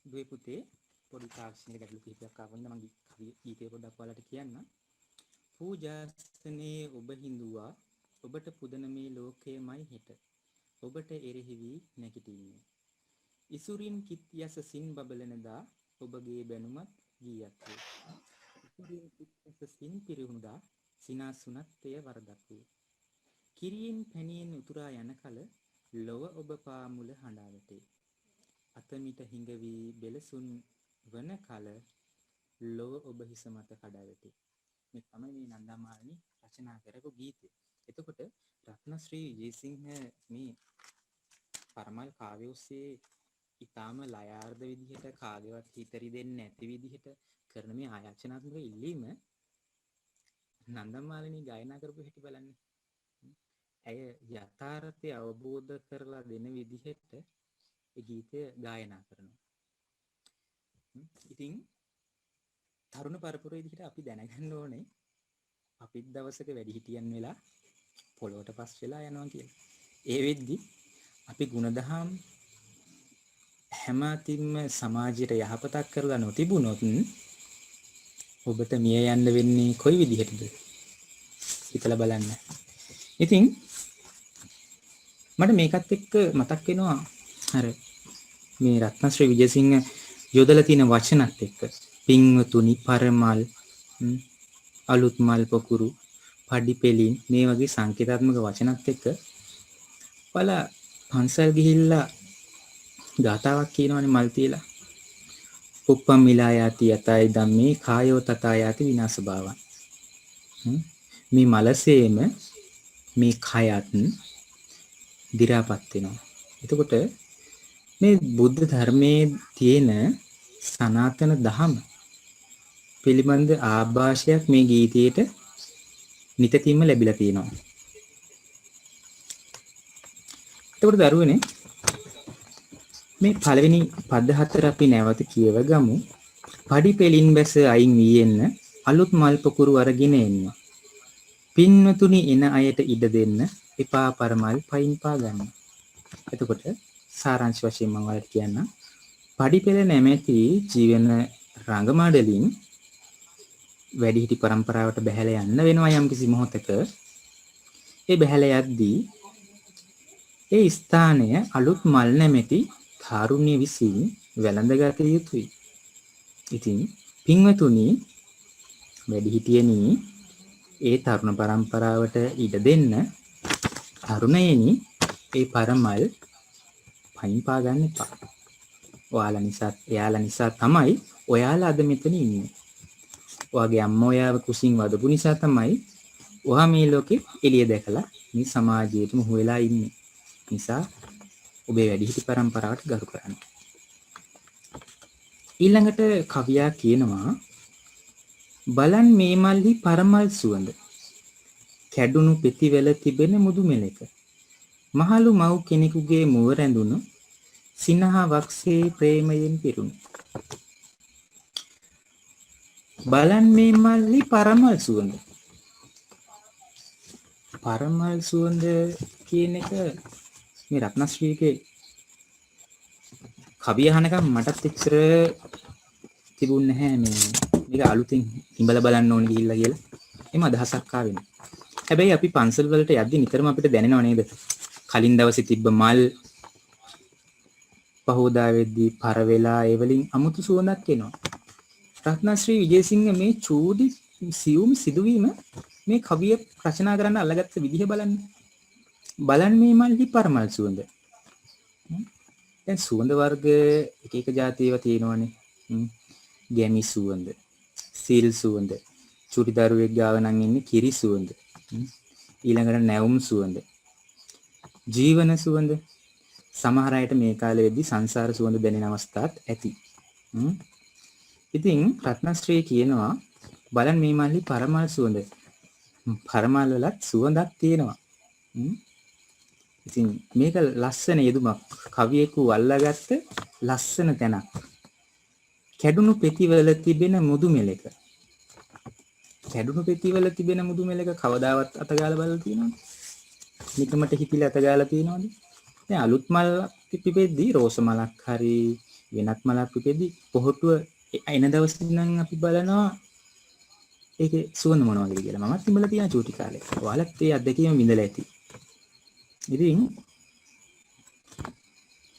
D: දුවේ පුතේ පොඩි තාක්ෂණික ගැටලු කිහිපයක් ආවම මම ගීතේ පොඩ්ඩක් ඔයාලට කියන්න. පූජාසනේ ඔබ හිඳුවා ඔබට පුදන මේ ලෝකයමයි හෙට. ඔබට එරෙහි වී නැගිටින්නේ. ඉසුරින් කිත් යසසින් බබලනදා ඔබගේ බැනුමත් ගීයක් වේ. ඉසුරින් කිත් යසසින් පිරිහුණුදා සිනාසුනත් එය වරදක් වේ. කිරියෙන් පැණියෙන් උතුරා යන කල ලොව ඔබ පාමුල හඬා වැටේ. අතමිට හිඟවි බෙලසුන් වන කල ලොව ඔබ හිස මත කඩා වැටේ. මේ තමයි මේ නන්දාමාලිනී රචනා කරපු ගීතය. එතකොට රත්නශ්‍රී විජේසිංහ මේ පරමල් කාව්‍ය ඔස්සේ ඊටාම ලයාර්ධ විදිහට කාගේවත් හිතරි දෙන්නේ නැති විදිහට කරන මේ ආයාචනාත්මක ඉල්ලීම නන්දමාලිනී ගායනා කරපු හැටි බලන්න. ඇය යථාර්ථය අවබෝධ කරලා දෙන විදිහට ඒ ගීතය ගායනා කරනවා. ඉතින් තරුණ පරපුර විදිහට අපි දැනගන්න ඕනේ අපිත් දවසක වැඩිහිටියන් වෙලා පොළොවට පස් වෙලා යනවා කියලා. ඒ වෙද්දි අපි ಗುಣදහම් හැම අතින්ම සමාජයට යහපතක් කරලා නොතිබුණොත් ඔබට මිය යන්න වෙන්නේ කොයි විදිහටද? හිතලා බලන්න. ඉතින් මට මේකත් එක්ක මතක් වෙනවා අර මේ රත්නශ්‍රී විජේසිංහ යොදලා තියෙන වචනත් එක්ක පින්වතුනි පරමල් අලුත් මල් පොකුරු පඩි පෙලින් මේ වගේ සංකේතාත්මක වචනත් එක්ක බල පන්සල් ගිහිල්ලා ගාතාවක් කියනවනේ මල් තියලා උප්පම් මිලා යති යතයි ධම්මේ කායෝ තථා යති විනාශ භාවං. මේ මලසේම මේ කයත් දි รา පත් වෙනවා. එතකොට මේ බුද්ධ ධර්මයේ තියෙන සනාතන දහම පිළිබඳ ආభాෂයක් මේ ගීතයට නිතින්ම ලැබිලා තියෙනවා. එතකොට දරුවනේ මේ පළවෙනි පද හතර අපි නැවත කියව ගමු. පඩි පෙලින් බැස අයින් වී එන්න අලුත් මල් පොකුරු අරගෙන එන්න. පින්වතුනි එන අයට ඉඩ දෙන්න එපා පරමල් පයින් පා ගන්න. එතකොට සාරාංශ වශයෙන් මම ඔයාලට කියන්නම්. පඩි පෙළ නැමැති ජීවන රංගමඩලින් වැඩිහිටි પરම්පරාවට බැහැලා යන්න වෙනවා යම්කිසි මොහොතක. ඒ බැහැලා යද්දී ඒ ස්ථානය අලුත් මල් නැමැති කාරුණ්‍ය විසින් වැළඳගත යුතුයි. ඉතින් පින්වතුනි වැඩිහිටියනි ඒ තරුණ પરම්පරාවට ඉඩ දෙන්න තරුණයනි ඒ පරමල් පයින් පා ගන්න එපා. එයාලා නිසා තමයි ඔයාලා අද මෙතන ඉන්නේ. ඔයාගේ අම්මා ඔයාව කුසින් වදපු නිසා තමයි ඔයා මේ ලෝකෙ එළිය දැකලා මේ සමාජයට මුහු වෙලා ඉන්නේ. නිසා ඔබේ වැඩිහිටි પરම්පරාවට ගරු කරන්න. ඊළඟට කවියා කියනවා බලන් මේ මල්හි පරමල් සුවඳ කැඩුණු පෙතිවල තිබෙන මුදු මෙලක මහලු මව් කෙනෙකුගේ මුව රැඳුණු සිනහා වක්සේ ප්‍රේමයෙන් පිරුණු. බලන් මේ මල්හි පරමල් සුවඳ. පරමල් සුවඳ කියන එක මේ රත්නශ්‍රීගේ කවිය අහනකම් මටත් එච්චර තිබුණ නැහැ මේක අලුතින් ඉඹලා බලන්න ඕනේ ගිහිල්ලා කියලා. එම අදහසක් ආවේ නෑ. හැබැයි අපි පන්සල් වලට යද්දි නිතරම අපිට දැනෙනව නේද? කලින් දවසේ තිබ්බ මල් පහෝදා වෙද්දී පර වෙලා ඒ වලින් අමුතු සුවඳක් එනවා. රත්නශ්‍රී විජේසිංහ මේ චූටි සියුම් සිදුවීම මේ කවිය රචනා කරන්න අල්ලගත්ත විදිහ බලන්න. බලන් මේ මල්හි පරමල් සුවඳ. දැන් සුවඳ වර්ග එක එක જાතියව තියෙනවනේ. ගැමි සුවඳ, සිල් සුවඳ, චුටි දරුවෙක් ගාව නම් ඉන්නේ කිරි සුවඳ. ඊළඟට නැවුම් සුවඳ, ජීවන සුවඳ. සමහර අයට මේ කාලේ වෙද්දි සංසාර සුවඳ දැනෙන අවස්ථාත් ඇති. ඉතින් රත්නශ්‍රී කියනවා බලන් මේ මල්ලි පරමල් සුවඳ. පරමල් වලත් සුවඳක් තියෙනවා. ඉතින් මේක ලස්සන යෙදුමක්. කවියෙකු අල්ලාගත්ත ලස්සන තැනක්. කැඩුණු පෙතිවල තිබෙන මුදු මෙලක. කැඩුණු පෙතිවල තිබෙන මුදු මෙලක කවදාවත් අතගාලා බලලා තියෙනවද? නිකමට හිතිලා අතගාලා තියෙනවද? දැන් අලුත් මල් පිපෙද්දී රෝස මලක් හරි වෙනත් මලක් පිපෙද්දී පොහොටුව එන දවසේ නම් අපි බලනවා ඒකේ සුවඳ මොනවද කියලා. මමත් ඉඹලා තියෙන චූටි කාලේ. ඔයාලත් ඒ අත්දැකීම විඳලා ඇති. ඉතින්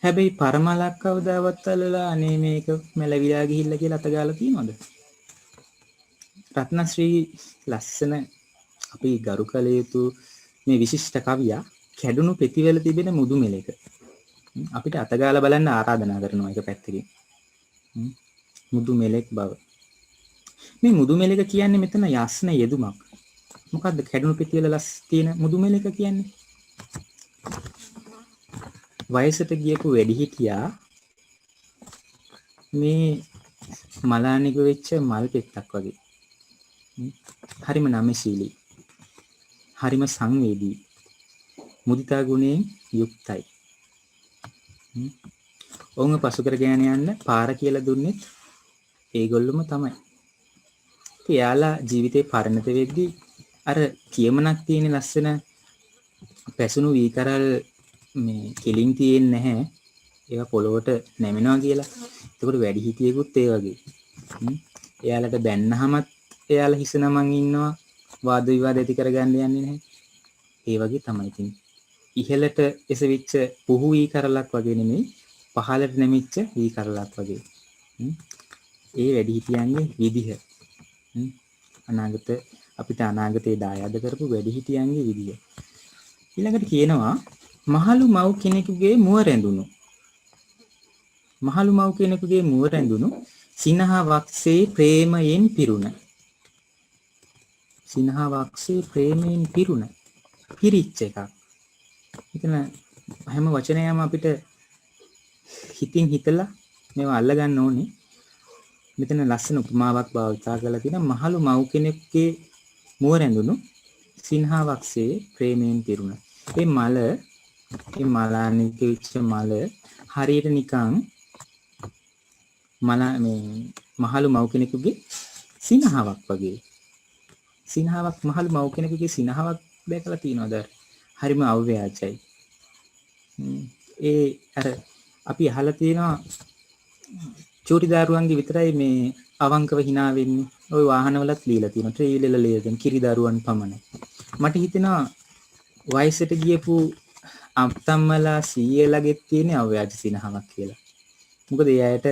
D: හැබැයි පරමලක් කවදාවත් අල්ලලා අනේ මේක මැලවිලා ගිහිල්ලා කියලා අතගාලා තියෙනවද? රත්නශ්‍රී ලස්සන අපි ගරු කළ යුතු මේ විශිෂ්ට කවියා කැඩුණු පෙතිවල තිබෙන මුදු මෙලක අපිට අතගාලා බලන්න ආරාධනා කරනවා එක පැත්තකින්. මුදු මෙලෙක් බව. මේ මුදු මෙලක කියන්නේ මෙතන යස්න යෙදුමක්. මොකද්ද කැඩුණු පෙතිවල තියෙන මුදු මෙලක කියන්නේ? වයසට ගියපු වැඩිහිටියා මේ මලානික වෙච්ච මල් පෙත්තක් වගේ. හරිම නමශීලී. හරිම සංවේදී. මුදිතා ගුණයෙන් යුක්තයි. ඔවුන් පසු කරගෙන යන්න පාර කියලා දුන්නෙත් ඒගොල්ලොම තමයි. ඉතින් එයාලා ජීවිතේ පරිණත වෙද්දී අර කියමනක් තියෙන ලස්සන පැසුණු වීකරල් මේ කෙලින් තියෙන්නේ නැහැ. ඒවා පොළොවට නැමෙනවා කියලා. ඒකට වැඩි හිටියෙකුත් ඒ වගේ. එයාලට බැන්නහමත් එයාලා හිස නමන් ඉන්නවා. වාද විවාද ඇති කරගන්න යන්නේ නැහැ. ඒ වගේ තමයි ඉතින්. ඉහළට එසවිච්ච පුහු වීකරලක් වගේ නෙමෙයි පහළට නැමිච්ච වීකරලක් වගේ. ඒ වැඩි හිටියන්ගේ විදිහ. අපිට අනාගතේ දායාද කරපු වැඩි හිටියන්ගේ විදිහ. ඊළඟට කියනවා මහලු මව් කෙනෙකුගේ මුව රැඳුණු. මහලු මව් කෙනෙකුගේ මුව රැඳුණු සිනහා වක්සේ ප්‍රේමයෙන් පිරුණ. සිනහා වක්සේ ප්‍රේමයෙන් පිරුණ. පිරිච්ච එකක්. එතන හැම වචනයක්ම අපිට හිතින් හිතලා මේවා අල්ල ගන්න ඕනේ. මෙතන ලස්සන උපමාවක් භාවිතා කරලා තියෙනවා මහලු මව් කෙනෙක්ගේ මුව රැඳුණු සිනහා වක්සේ ප්‍රේමයෙන් පිරුණ. මේ මලානික වෙච්ච මල හරියට නිකන් මහලු මව් කෙනෙකුගේ සිනහාවක් වගේ. සිනහාවක් මහලු මව් කෙනෙකුගේ සිනහාවක් දැකලා තියෙනවද? හරිම අව්‍යාජයි. ඒ අර අපි අහලා තියෙනවා චූටි දරුවන්ගේ විතරයි මේ අවංකව hina වෙන්නේ. ওই වාහනවලත් ලියලා තියෙනවා. ට්‍රේලර්වල ලියලා තියෙන කිරි දරුවන් පමණයි. මට හිතෙනවා වයසට ගියපු අම්තම්මලා සීයලගෙත් තියෙන අව්‍යාජ සිනහාවක් කියලා. මොකද ඒ අයට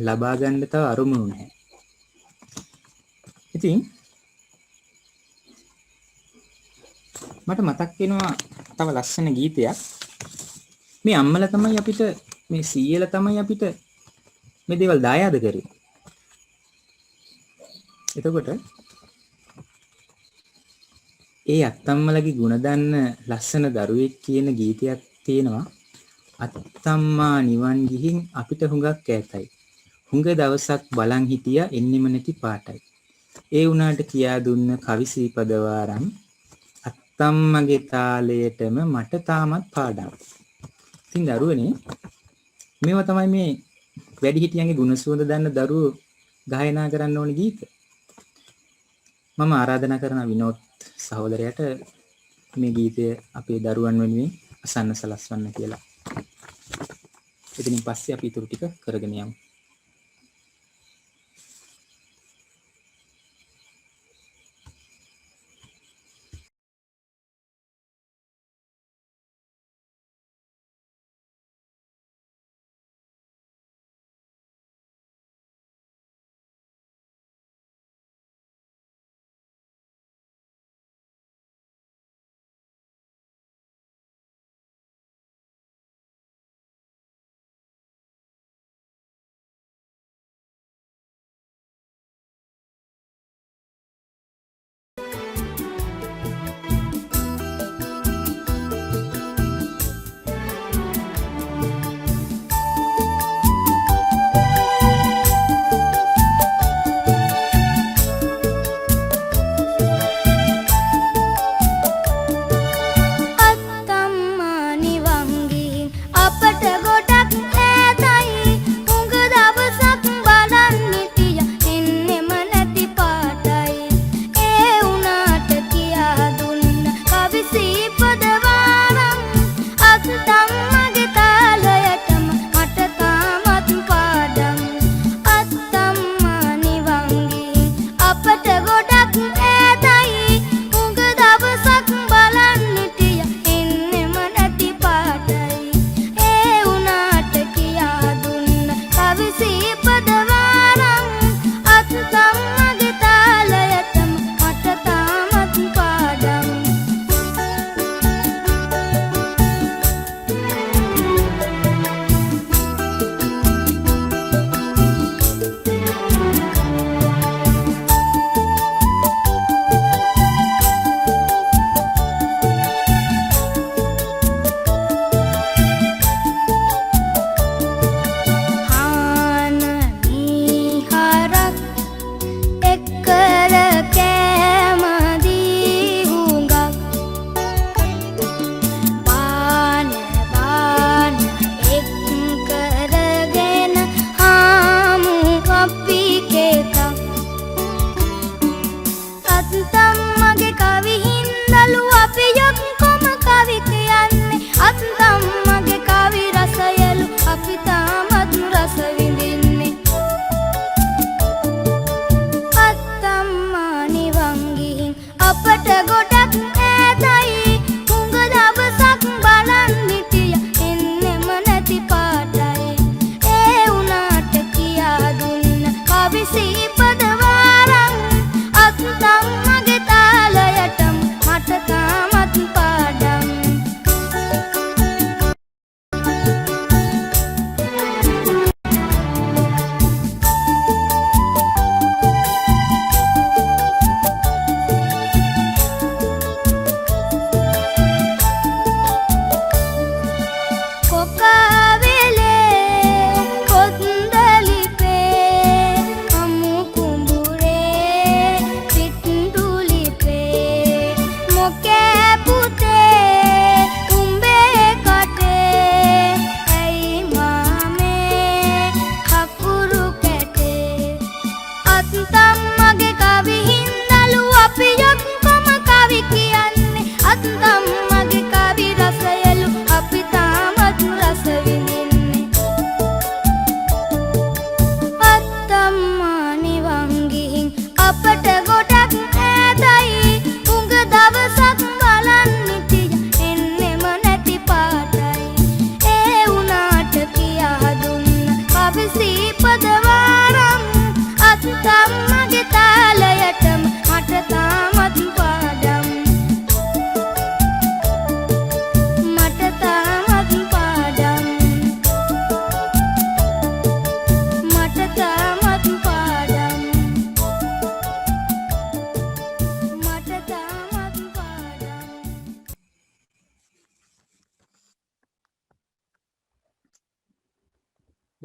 D: ලබා ගන්න තව අරමුණු නැහැ. ඉතින් මට මතක් වෙනවා තව ලස්සන ගීතයක්. මේ අම්මලා තමයි අපිට මේ සීයලා තමයි අපිට මේ දේවල් දායාද කරේ. එතකොට ඒ අත්තම්මලගේ ಗುಣ දන්න ලස්සන දරුවෙක් කියන ගීතයක් තියෙනවා. අත්තම්මා නිවන් ගිහින් අපිට හුඟක් ඈතයි. හුඟ දවසක් බලන් හිටියා එන්නෙම නැති පාටයි. ඒ උනාට කියා දුන්න කවි සීපද වාරම් අත්තම්මගේ තාලයටම මට තාමත් පාඩම්. ඉතින් දරුවනේ මේවා තමයි මේ වැඩිහිටියන්ගේ ගුණ සුවඳ දන්න දරුවෝ ගායනා කරන්න ඕන ගීත. මම ආරාධනා කරන විනෝද් සහෝදරයාට මේ ගීතය අපේ දරුවන් වෙනුවෙන් අසන්න සලස්වන්න කියලා. එතනින් පස්සේ අපි ඊටු ටික කරගෙන යමු.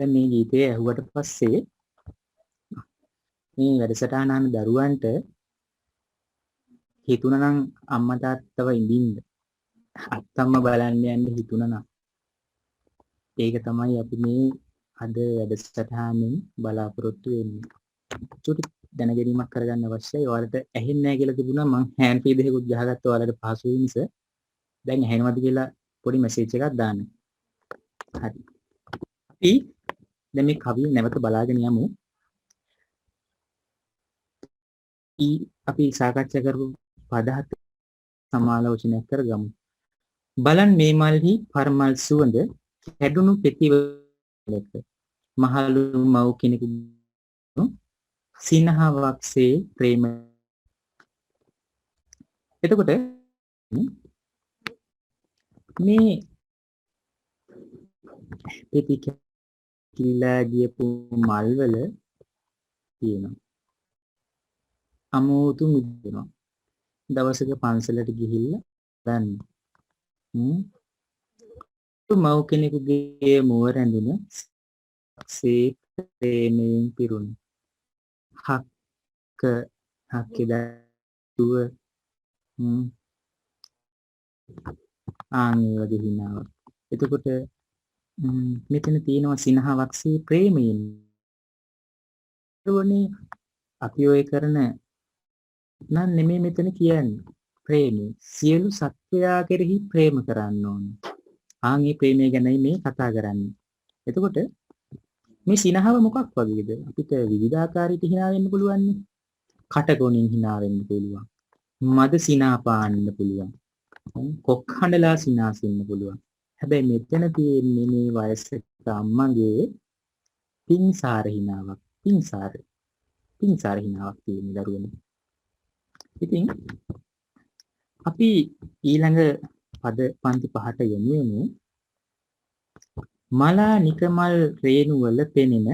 D: දැන් මේ ගීතය ඇහුවට පස්සේ මේ වැඩසටහන අහන දරුවන්ට හිතුණා නම් අම්මා තාත්තව ඉඳින්න අත්තම්ම බලන්න යන්න හිතුණා නම් ඒක තමයි අපි මේ අද වැඩසටහනින් බලාපොරොත්තු වෙන්නේ. චුටි දැනගැනීමක් කරගන්න අවශ්‍යයි. ඔයාලට ඇහෙන්නේ නැහැ කියලා තිබුණා මම හෑන්ඩ් ෆ්‍රී දෙකකුත් ගහගත්තා ඔයාලට පහසු වෙයි නිසා. දැන් ඇහෙනවද කියලා පොඩි මැසේජ් එකක් දාන්න. හරි. අපි දැන් මේ කවිය නැවත බලාගෙන යමු. අපි සාකච්ඡා කරපු පද හත සමාලෝචනයක් කරගමු. බලන් මේ මල්හි පර්මල් සුවඳ කැඩුණු පෙතිවලක මහලු මව් කෙනෙකු සිනහවක්සේ ප්‍රේම. එතකොට මේ පෙති කිලා ගියපු මල්වල තියෙනවා අමෝතු මුදුනවා. දවසක පන්සලට ගිහිල්ලා ගන්න. මව් කෙනෙකුගේ මුව රැඳුන සේ ප්‍රේමයෙන් පිරුණු. හක්කේ දුව ආන්ගේ වගේ හිනාවක්. එතකොට මෙතන තියෙනවා සිනහවක්සේ ප්‍රේමයෙන්. ඒවනේ අපි ඔය කරන නම් නෙමෙයි මෙතන කියන්නේ. ප්‍රේමය සියලු සත්වයා කෙරෙහි ප්‍රේම කරන්න ඕන. ආන්ගේ ප්‍රේමය ගැනයි මේ කතා කරන්නේ. එතකොට මේ සිනහව මොකක් වගේද? අපිට විවිධාකාරයට hina වෙන්න පුළුවන් නේ. කටගොණින් hina වෙන්න පුළුවන්. මද සිනා පාන්න පුළුවන්. කොක්හඬලා සිනාසෙන්න පුළුවන්. හැබැයි මෙතන තියෙන්නේ මේ වයසක අම්මගේ පින්සාර hinaවක්. පින්සාර hinaවක් තියෙන දරුවනේ. ඉතින් අපි ඊළඟ පද පන්ති පහට යමු වෙමු. මලා නිකමල් රේණු වල පෙනෙන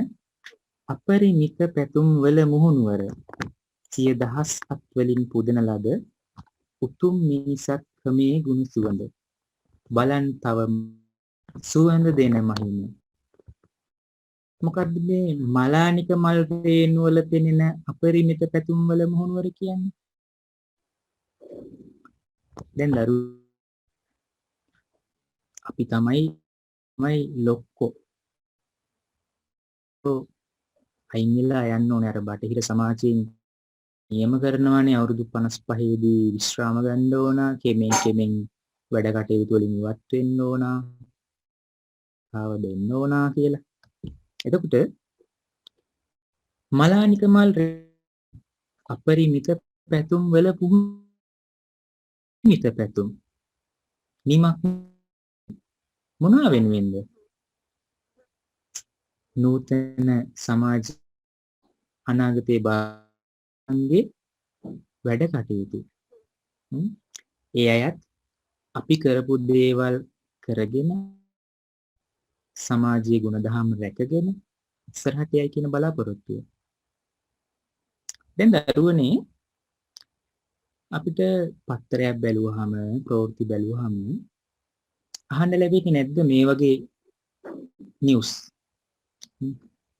D: අපරිමිත පැතුම් වල මුහුණුවර සිය දහස් අත් වලින් පුදන ලද උතුම් මිනිසත් ක්‍රමේ ගුණ සුවඳ බලන් තව සුවඳ දෙන මහිම. මොකද්ද මේ මලානික මල් රේණු වල පෙනෙන අපරිමිත පැතුම් වල මුහුණුවර කියන්නේ? දැන් අපි තමයි ලොක්කෝ අයින් වෙලා යන්න ඕනේ. අර බටහිර සමාජයෙන් නියම කරනවානේ අවුරුදු 55 දී විශ්‍රාම ගන්න ඕන, කෙමෙන් වැඩ කටයුතු වලින් ඉවත් වෙන්න ඕන, ආව දෙන්න ඕන කියලා. එතකොට මලානික මල් අපරිමිත පැතුම් වල මිත පැතුම් නිමක් මොනවා වෙනුවෙන්ද? නූතන සමාජ අනාගතයේ බාංගේ වැඩ කටයුතු. ඒ අයත් අපි කරපු දේවල් කරගෙන සමාජීය ගුණධර්ම රැකගෙන ඉස්සරහට යයි කියන බලාපොරොත්තුව. දැන් දරුවනේ අපිට පත්තරයක් බැලුවාම ප්‍රවෘත්ති බැලුවාම අහන්න ලැබෙන්නේ නැද්ද මේ වගේ නිවුස්?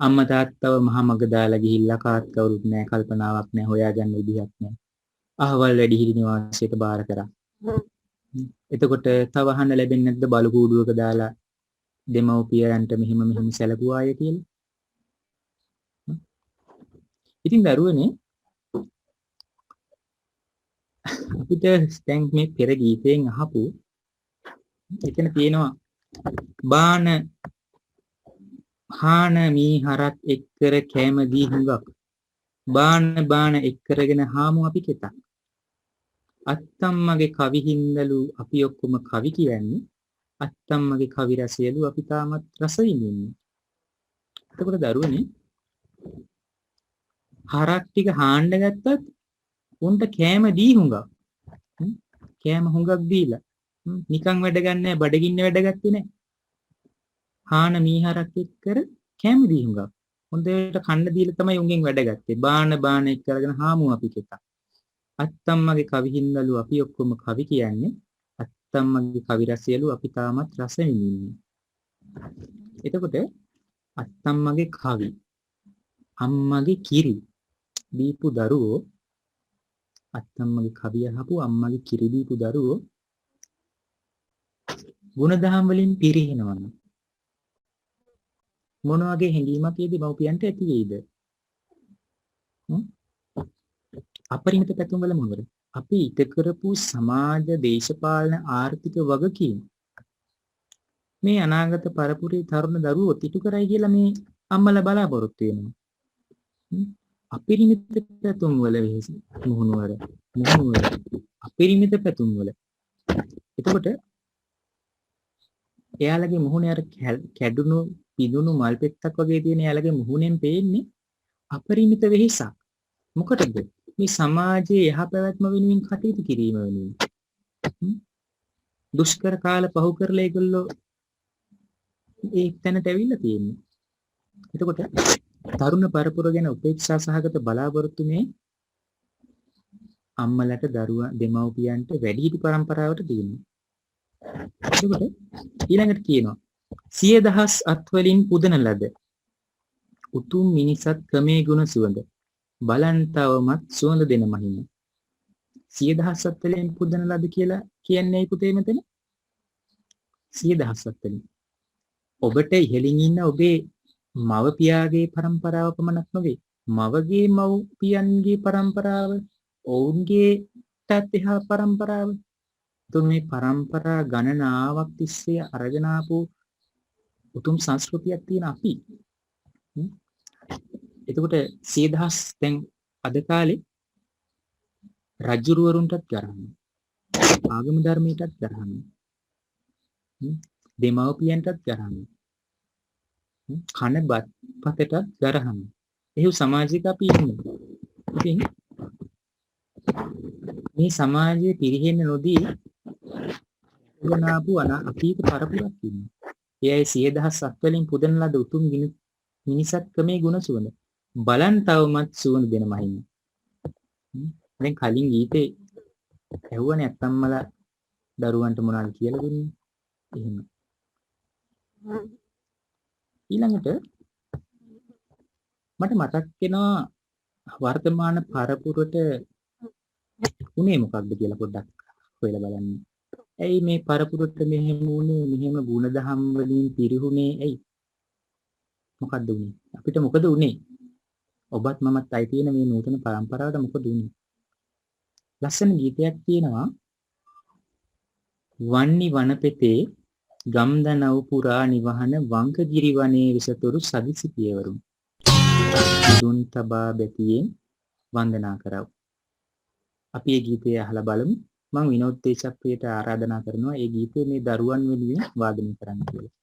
D: අම්මා තාත්තව මහා මග දාලා ගිහිල්ලා කාත් කවුරුත් නැහැ, කල්පනාවක් නැහැ, හොයාගන්න විදිහක් නැහැ. අහවල් වැඩිහිටි නිවාසයට බාර කරා. එතකොට තව අහන්න ලැබෙන්නේ නැද්ද බලු කූඩුවක දාලා දෙමව්පියන්ට මෙහෙම සැලකුවාය කියලා? ඉතින් දරුවනේ අපිට දැන් මේ පෙර ගීතයෙන් අහපු එතන තියෙනවා හාන මී හරක් එක්කර කැම දී හුඟක් බාන එක්කරගෙන හාමු අපි කෙතක් අත්තම්මගේ කවි හින්දලු අපි ඔක්කොම කවි කියන්නේ අත්තම්මගේ කවි රසයලු අපි තාමත් රස විඳින්නේ. එතකොට දරුවනේ හරක් ටික හාන්න ගත්තත් උන්ට කෑම දී හුඟක්. කෑම හුඟක් දීලා නිකන් වැඩ ගන්න නැහැ, බඩගින්න වැඩ ගත්තේ නැහැ. හාන මීහරක් එක්කර කෑම දී හුඟක්. හොඳට කන්න දීලා තමයි උන්ගෙන් වැඩ ගත්තේ. බාන එක්ක කරගෙන හාමු අපි කෙතක්. අත්තම්මගේ කවි හින්දලු අපි ඔක්කොම කවි කියන්නේ අත්තම්මගේ කවි රසයලු අපි තාමත් රස විඳින්නේ. එතකොට අත්තම්මගේ කවි අම්මගේ කිරි දීපු දරුවෝ අත්තම්මගේ කවිය අහපු අම්මගේ කිරි දීපු දරුවෝ ගුණදහම් වලින් පිරිහෙනවා නම් මොන වගේ හැඟීමක් ඒ දෙමව්පියන්ට ඇති වෙයිද? අපරිමිත පැතුම් වල මොනවද? අපි ඉත කරපු සමාජ දේශපාලන ආර්ථික වගකීම් මේ අනාගත පරපුරේ තරුණ දරුවෝ ඉටු කරයි කියලා මේ අම්මලා බලාපොරොත්තු වෙනවා. අපරිමිත පැතුම් වල වෙහසි මුහුණුවර අපරිමිත පැතුම් වල. එතකොට එයාලගේ මුහුණේ අර කැඩුණු පිදුණු මල් පෙත්තක් වගේ තියෙන එයාලගේ මුහුණෙන් පේන්නේ අපරිමිත වෙහසක්. මොකටද? මේ සමාජයේ යහපැවැත්ම වෙනුවෙන් කටයුතු කිරීම වෙනුවෙන්. දුෂ්කර කාල පහු කරලා ඒගොල්ලෝ ඒ තැනට ඇවිල්ලා තියෙන්නේ. එතකොට තරුණ පරපුර ගැන උපේක්ෂා සහගත බලාපොරොත්තු මේ අම්මලට දරුවා දෙමව්පියන්ට වැඩිහිටි පරම්පරාවට තියෙනවා. එතකොට ඊළඟට කියනවා සිය දහස් අත්වලින් පුදන ලද උතුම් මිනිසත් ක්‍රමේ ගුණ සුවඳ බලන්තවමත් සුවඳ දෙන මහිම. සිය දහස් අත්වලින් පුදන ලද කියලා කියන්නේ පුතේ මෙතන සිය දහස් අත්වලින් ඔබට ඉහළින් ඉන්න ඔබේ මව පියාගේ පරම්පරාව පමණක් නොවේ මවගේ මව්පියන්ගේ පරම්පරාව ඔවුන්ගේ ටත් එහා පරම්පරාව තුන් මේ පරම්පරා ගණනාවක් තිස්සේ අරගෙන ආපු උතුම් සංස්කෘතියක් තියෙන අපි. එතකොට 100,000 දැන් අද කාලේ රජුරුවරුන්ටත් ගරහනවා. ආගම ධර්මයටත් ගරහනවා. දෙමව්පියන්ටත් ගරහනවා. කන බත් පතටත් ගරහනවා. එහෙව් සමාජයක අපි ඉන්නේ. ඉතින් මේ සමාජයේ පිරිහෙන්න නොදී වනාපු අතීත පරපුරක් ඉන්නවා. එයයි 100,000 වලින් පුදන ලද උතුම් මිනිසත් ක්‍රමේ ගුණ සුවඳ බලන් තවමත් සුවඳ දෙන මහිම. දැන් කලින් ගීතේ ඇහුවනේ අත්තම්මලා දරුවන්ට මොනවද කියලා දුන්නේ. එහෙම. ඊළඟට මට මතක් වෙනවා වර්තමාන පරපුරට උනේ මොකක්ද කියලා පොඩ්ඩක් හොයලා බලන්න. ඇයි මේ පරපුරට මෙහෙම වුනේ මෙහෙම ගුණදහම් වලින් පිරිහුනේ ඇයි? මොකද්ද උනේ? අපිට මොකද උනේ? ඔබත් මමත් අයි තියෙන මේ නූතන පරම්පරාවට මොකද උනේ? ලස්සන ගීතයක් තියෙනවා. වන්නි වනපෙතේ ගම්දනව් පුරා නිවහන වංකගිරි වනයේ විසතුරු සදිසි පියවරුන්. දුන් තබා බැතියෙන් වන්දනා කරව. අපි මේ ගීතය අහලා බලමු. මම විනෝද දේශප්‍රියට ආරාධනා කරනවා මේ ගීතය මේ දරුවන් වෙනුවෙන් වාදනය කරන්න කියලා.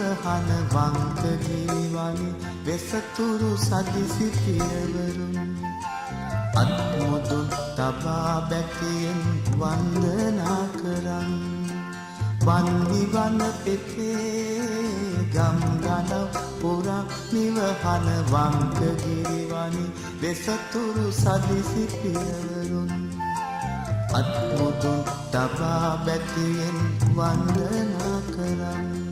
F: නිවහන වංකගිරිවනි වෙසතුරු සදිසි පියවරුන් අත්මුදුන් තබා බැතියෙන් වන්දනා කරන් වන්නිවන පෙතේ ගම් ගනව පුරා නිවහන වංකගිරිවනි වෙසතුරු සදිසි පියවරුන් අත්මුදුන් තබා බැතියෙන් වන්දනා කරන්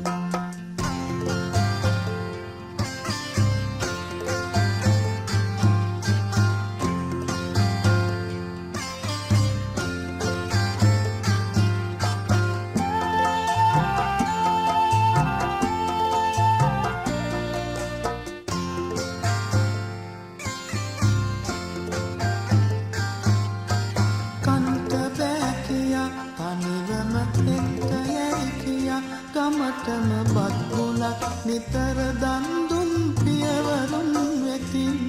F: ගමටම බත් බුලක් නිතර දන් දුන් පියවරුන් වෙතින්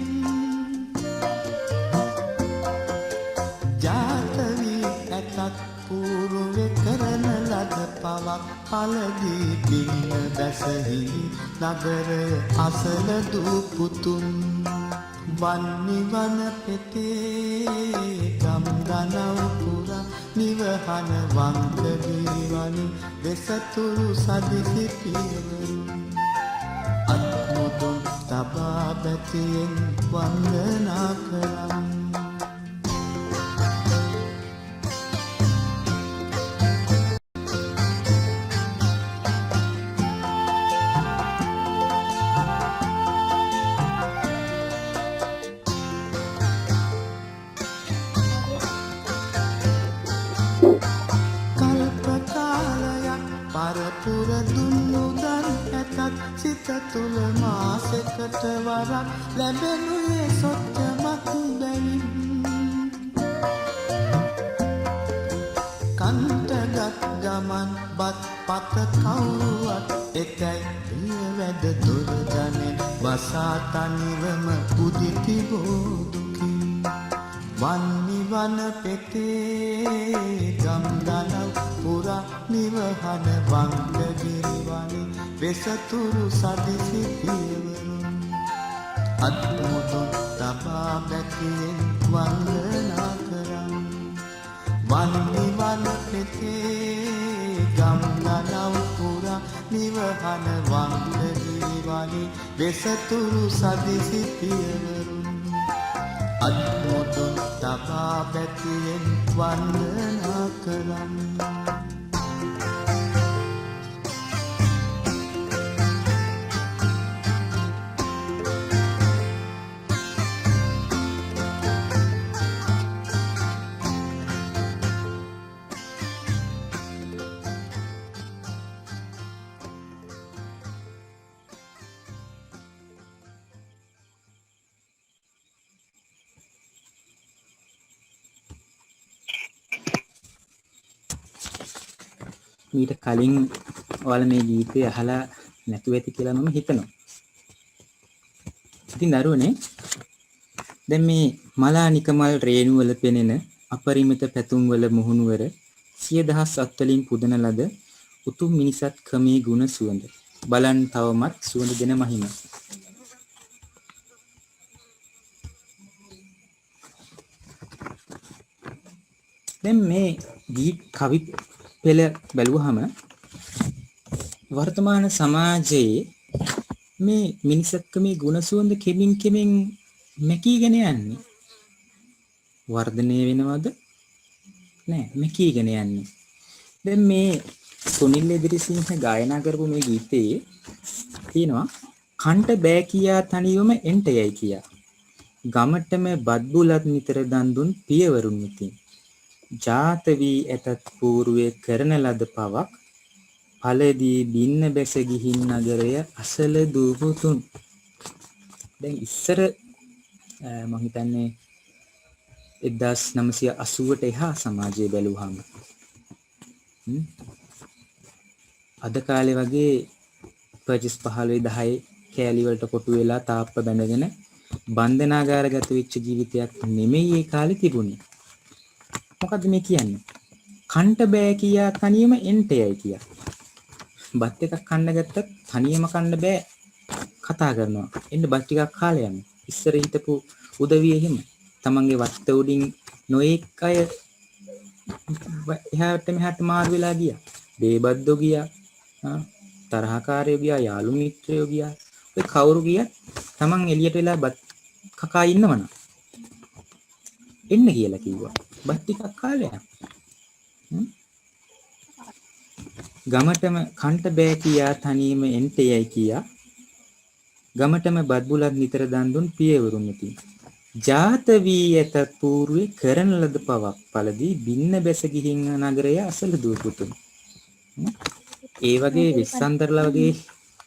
F: ජාත වී ඇතත් පූර්වෙ කරන ලද පවක් පළදී පින්න බැසහිලි නගරය අසල දූ පුතුන් වන්නිවන පෙතේ ගම් දනව් පුරා නිවහන වංකගිරිවනි වෙසතුරු සදිසි පියවරුන් අත්මුදුන් තබා බැතියෙන් වන්දනා කරන් පරපුර දුන්නුදන් ඇතත් සිත තුළ මාසෙකට වරක් ලැබෙනුයේ සොච්චමක් බැවින් කන්ටගත් ගමන් බත් පත කවුරුවත් එතැයි ප්‍රිය වැඩ දුර්ජනෙන් වසා තනිවම උදිති බෝදුකින් වන්නිවන පෙතේ ගම් දනව් පුරා නිවහන වංකගිරිවනි වෙසතුරු සදිසි පියවරුන් අත්මුදුන් තබා බැතියෙන් වන්දනා කරන් වන්නිවන පෙතේ ගම් දනව් පුරා නිවහන වංකගිරිවනි වෙසතුරු සදිසි පියවරුන් අත්මුදුන් තබා බැතියෙන් වන්දනා කරන්
D: මීට කලින් ඔයාලා මේ ගීතය අහලා නැතුව ඇති කියලා මම හිතනවා. ඉතින් දරුවනේ දැන් මේ මලානිකමල් රේණු වල පෙනෙන අපරිමිත පැතුම් වල මුහුණුවර සිය දහස් අත්වලින් පුදන ලද උතුම් මිනිසත් කමේ ගුණ සුවඳ බලන් තවමත් සුවඳ දෙන මහිම. දැන් මේ ගීත කවි පෙළ බැලුවහම වර්තමාන සමාජයේ මේ මිනිසත්කමේ ගුණ සුවඳ කෙමින් මැකීගෙන යන්නේ වර්ධනය වෙනවද නෑ මැකීගෙන යන්නේ. දැන් මේ සුනිල් එදිරිසිංහ ගායනා කරපු මේ ගීතයේ තියෙනවා කන්ට බෑ කියා තනියම එන්ට යයි කියා ගමටම බත් බුලත් නිතර දන් දුන් පියවරුන් මිතින් ජාත වී ඇතත් පූර්වේ කරන ලද පවක් ඵලදී බින්න බැස ගිහින් නගරය අසල දූපුතුන්. දැන් ඉස්සර මම හිතන්නේ 1980ට එහා සමාජය බැලුවහම අද කාලේ වගේ පර්චස් 15 10 කෑලි වලට කොටු වෙලා තාප්ප බැඳගෙන බන්ධනාගාරගත වෙච්ච ජීවිතයක් නෙමෙයි ඒ කාලේ තිබුණේ. මොකද්ද මේ කියන්නේ? කන්ට බෑ කියා තනියම එන්ට යයි කියා. බත් එකක් කන්න ගත්තත් තනියම කන්න බෑ කතා කරනවා. එන්න බස් ටිකක් කාලේ යන්න. ඉස්සර හිටපු උදවිය එහෙම තමන්ගේ වත්ත උඩින් නොඑක් අය එහාට මෙහාට මාරු වෙලා ගියා. බේබද්දෝ ගියා. තරහකාරයෝ ගියා, යාළු මිත්‍රයෝ ගියා. ඔය කවුරු ගියත් තමන් එළියට වෙලා බත් කකා ඉන්නවනම් එන්න කියලා කිව්වා. බත් ටිකක් කාලේ යන්න. ගමටම කන්ට බෑ කියා තනියම එන්ට යයි කියා ගමටම බත් බුලත් නිතර දන් දුන් පියවරුන් ඉති. ජාත වී ඇත పూర్වේ කරන ලද පවක් පළදී බින්න බැස ගිහින් නගරය අසල දුව පුතුන්. ඒ වගේ විස්සන්තරලා වගේ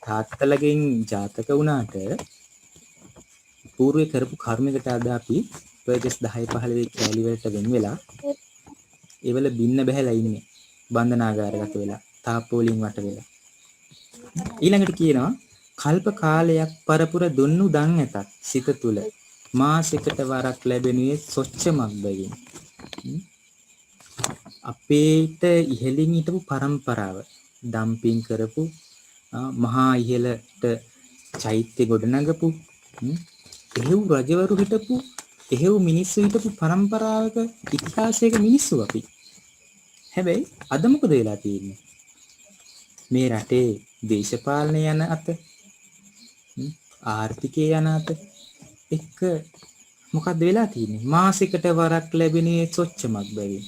D: තාත්තලගෙන් ජාතක වුණාට పూర్වේ කරපු කර්මයකට අද අපි පර්ජස් 10 15 කැලි වලට වෙන් වෙලා ඒවල බින්න බහැලා ඉන්නේ. බන්ධනාගාරගත වෙලා තාප්පෝලින් වට වෙලා. ඊළඟට කියනවා කල්ප කාලයක් පරපුර දුන්නු දන් ඇතත් සිත තුල මාසෙකට වරක් ලැබෙනුයේ සොච්චමක් බැවින්. අපේට ඉහළින් හිටපු පරම්පරාව ඩම්පින් කරපු මහා ඉහළට චෛත්‍ය ගොඩනගපු එහෙව් රජවරු හිටපු එහෙව් මිනිස්සු හිටපු පරම්පරාවක ඉතිහාසයක මිනිස්සු අපි. හැබැයි අද මොකද වෙලා තියෙන්නේ? මේ රටේ දේශපාලනය යන අත ආර්ථිකය යන අත එක්ක මොකක්ද වෙලා තියෙන්නේ? මාසෙකට වරක් ලැබෙනේ සොච්චමක් බැවින්.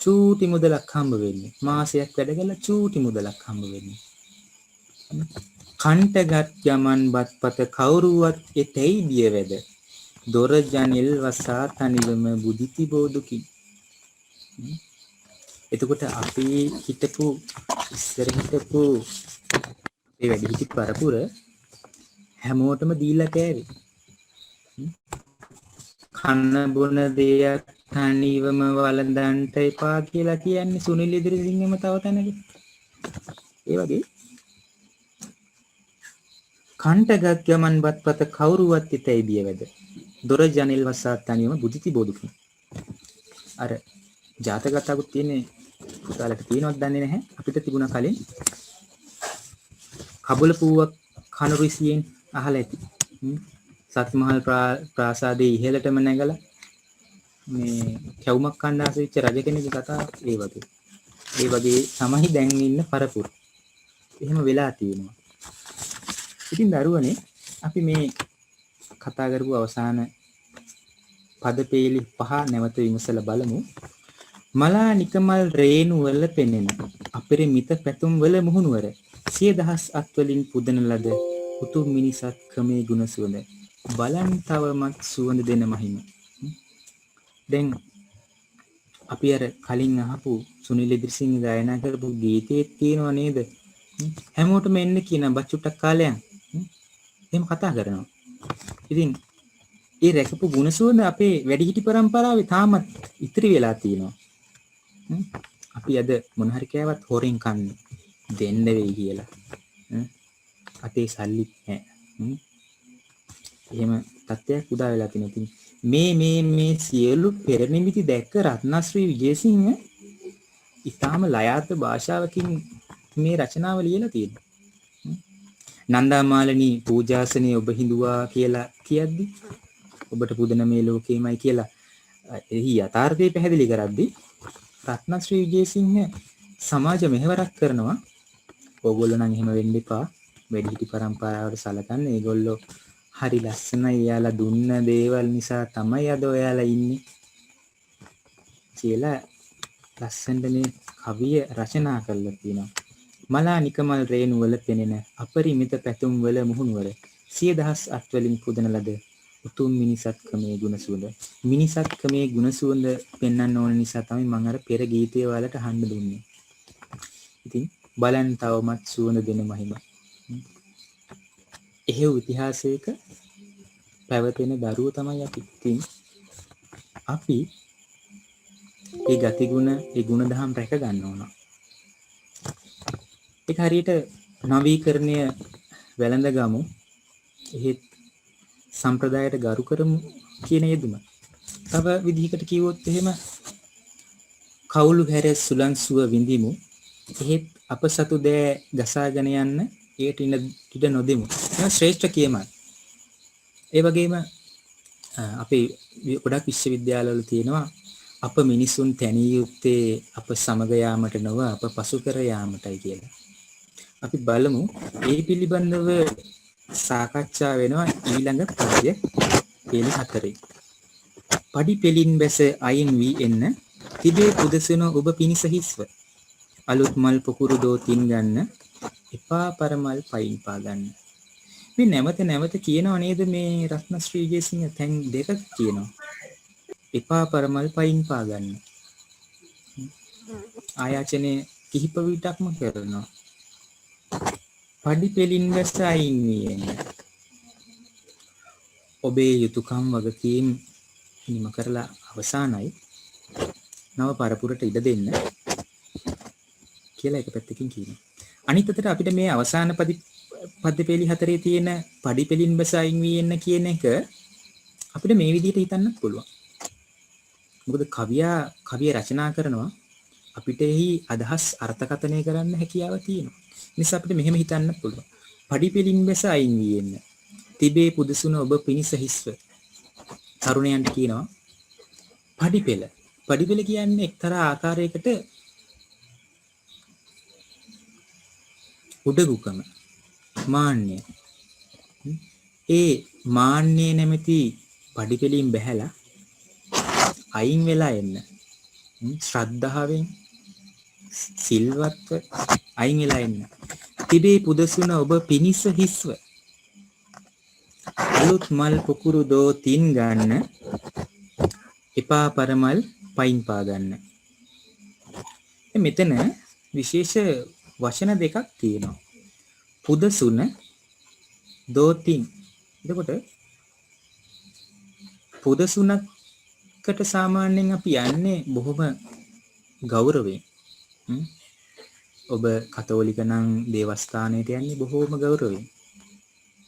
D: චූටි මුදලක් හම්බ වෙන්නේ. මාසයක් වැඩ කළා චූටි මුදලක් හම්බ වෙන්නේ. කන්ටගත් ගමන් බත්පත කවුරුවත් එතෙයි බිය වැද. දොර ජනෙල් වසා තනිවම බුදිති බෝදුකි. එතකොට අපි හිටපු ඉස්සර හිටපු ඒ වැඩිහිටි පරපුර හැමෝටම දීලා කෑවේ. කන්න බොන දෙයක් තනිවම වළඳන්ට එපා කියලා කියන්නේ සුනිල් ඉදිරිසිංහම තව තැනක. ඒ වගේ කන්ටගත් ගමන් බත්පත කවුරුවත් හිතේ බිය වැද. දොර ජනෙල් වසා තනිවම බුදිති බෝදුකි. අර ජාතක කතාවකුත් තියෙන්නේ පුතාලට තියෙනවද දන්නේ නැහැ. අපිට තිබුණා කලින් කබල පූවක් කනුරිසියෙන් අහලා ඇති. සත්මහල් ප්‍රාසාදයේ ඉහළටම නැගලා මේ කැවුමක් කන්න ආස වෙච්ච රජ කෙනෙක්ගේ කතාව ඒ වගේ. ඒ වගේ තමයි දැන් ඉන්න පරපුර. එහෙම වෙලා තියෙනවා. ඉතින් දරුවනේ අපි මේ කතා කරපු අවසාන පදපේලි 5 නැවත විමසලා බලමු. මලා නිකමල් රේණු වල පෙනෙන අපරිමිත පැතුම් වල මුහුණුවර සිය දහස් අත්වලින් පුදන ලද උතුම් මිනිසත් ක්‍රමේ ගුණ සුවඳ බලන් තවමත් සුවඳ දෙන මහිම. දැන් අපි අර කලින් අහපු සුනිල් ඉදිරිසිංහ ගායනා කරපු ගීතයේ තියෙනව නේද? හැමෝටම එන්න කියන බච්චුට්ටක් කාලයන්. එහෙම කතා කරනවා. ඉතින් ඒ රැකපු ගුණ සුවඳ අපේ වැඩිහිටි පරම්පරාවේ තාමත් ඉතිරි වෙලා තියෙනවා. අපි අද මොන හරි කෑවත් හොරෙන් කන්නේ දෙන්න වෙයි කියලා. අතේ සල්ලිත් නැහැ. එහෙම තත්ත්වයක් උදා වෙලා තියෙනවා. ඉතින් මේ සියලු පෙරනිමිති දැක්ක රත්නශ්‍රී විජේසිංහ ඉතාම ලයාත භාෂාවකින් මේ රචනාව ලියලා තියෙනවා. නන්දාමාලනී පූජාසනේ ඔබ හිඳුවා කියලා කියද්දි ඔබට පුදන මේ ලෝකෙමයි කියලා එහි යථාර්ථය පැහැදිලි කරද්දී රත්නශ්‍රී විජේසිංහ සමාජ මෙහෙවරක් කරනවා. ඕගොල්ලෝ නම් එහෙම වෙන්න එපා. වැඩිහිටි පරම්පරාවට සලකන්නේ. ඒගොල්ලෝ හරි ලස්සනයි. එයාලා දුන්න දේවල් නිසා තමයි අද ඔයාලා ඉන්නේ කියලා ලස්සනට මේ කවිය රචනා කරලා තියෙනවා. මලා නිකමල් රේණු වල පෙනෙන අපරිමිත පැතුම් වල මුහුණුවර සිය දහස් අත්වලින් පුදන ලද උතුම් මිනිසත්කමේ ගුණ සුවඳ. මිනිසත්කමේ ගුණ සුවඳ පෙන්වන්න ඕන නිසා තමයි මම අර පෙර ගීතය වලට අහන්න දුන්නේ. ඉතින් බලන් තවමත් සුවඳ දෙන මහිම. එහෙව් ඉතිහාසයක පැවතෙන දරුවෝ තමයි අපි. ඉතින් අපි ඒ ගතිගුණ ඒ ගුණධම් රැක ගන්න ඕන. ඒක හරියට නවීකරණය වැළඳ ගමු. එහෙත් සම්ප්‍රදායට ගරු කරමු කියන යෙදුම. තව විදිහකට කිව්වොත් එහෙම කවුළු හැර සුලංසුව විඳිමු. එහෙත් අප සතු දෑ ගසාගෙන යන්න ඒට ඉඩ නොදෙමු. මේවා ශ්‍රේෂ්ඨ කියමක්. ඒ වගේම අපේ ගොඩක් විශ්වවිද්‍යාලවල තියෙනවා අප මිනිසුන් තැනිය යුත්තේ අප සමග යාමට නොව අප පසු කර යාමටයි කියලා. අපි බලමු ඒ පිළිබඳව සාකච්ඡා වෙනවා ඊළඟ පද්‍ය පෙළ 4. පඩි පෙළින් බැස අයින් වී එන්න තිබේ පුදසෙන ඔබ පිනිස හිස්ව. අලුත් මල් පොකුරු දෝතින් ගන්න එපා පරමල් පයින් පා ගන්න. මේ නැවත නැවත කියනව නේද මේ රත්නශ්‍රී විජේසිංහ තැන් දෙකක් කියනවා. එපා පරමල් පයින් පා ගන්න. ආයාචනයේ කිහිප විටක්ම කරනවා. පඩි පෙළින් බැස අයින් වී එන්න. ඔබේ යුතුයකම් වගකීම් නිම කරලා අවසానයි. නව පරපුරට ඉඩ දෙන්න කියලා එක පැත්තකින් කියනවා. අනිත් අතට අපිට මේ අවසාන පද්‍ය පෙළි 4 තියෙන පඩි පෙළින් බැස අයින් වී එන්න කියන එක අපිට මේ විදිහට හිතන්නත් පුළුවන්. මොකද කවිය රචනා කරනවා අපිට එහි අදහස් අර්ථකථනය කරන්න හැකියාව තියෙනවා. නිසා අපිට මෙහෙම හිතන්න පුළුවන්. පඩි පෙළින් බැස අයින් වී එන්න. තිබේ පුදුසුන ඔබ පිනිස හිස්ව. තරුණයන්ට කියනවා පඩි පෙළ. පඩි පෙළ කියන්නේ එක්තරා ආකාරයකට උඩගුකම, මාන්නය. ඒ මාන්නය නැමැති පඩි පෙළින් බැහැලා අයින් වෙලා එන්න. ශ්‍රද්ධාවෙන් සිල්වත්ව අයින් වෙලා එන්න. තිබේ පුදසුන ඔබ පිනිස හිස්ව. අලුත් මල් පොකුරු දෝතින් ගන්න එපා පරමල් පයින් පා ගන්න. මෙතන විශේෂ වචන දෙකක් තියෙනවා. පුදසුන දෝතින්. එතකොට පුදසුනකට සාමාන්‍යයෙන් අපි යන්නේ බොහොම ගෞරවයෙන්. ඔබ කතෝලික නම් දේවස්ථානයට යන්නේ බොහොම ගෞරවයෙන්.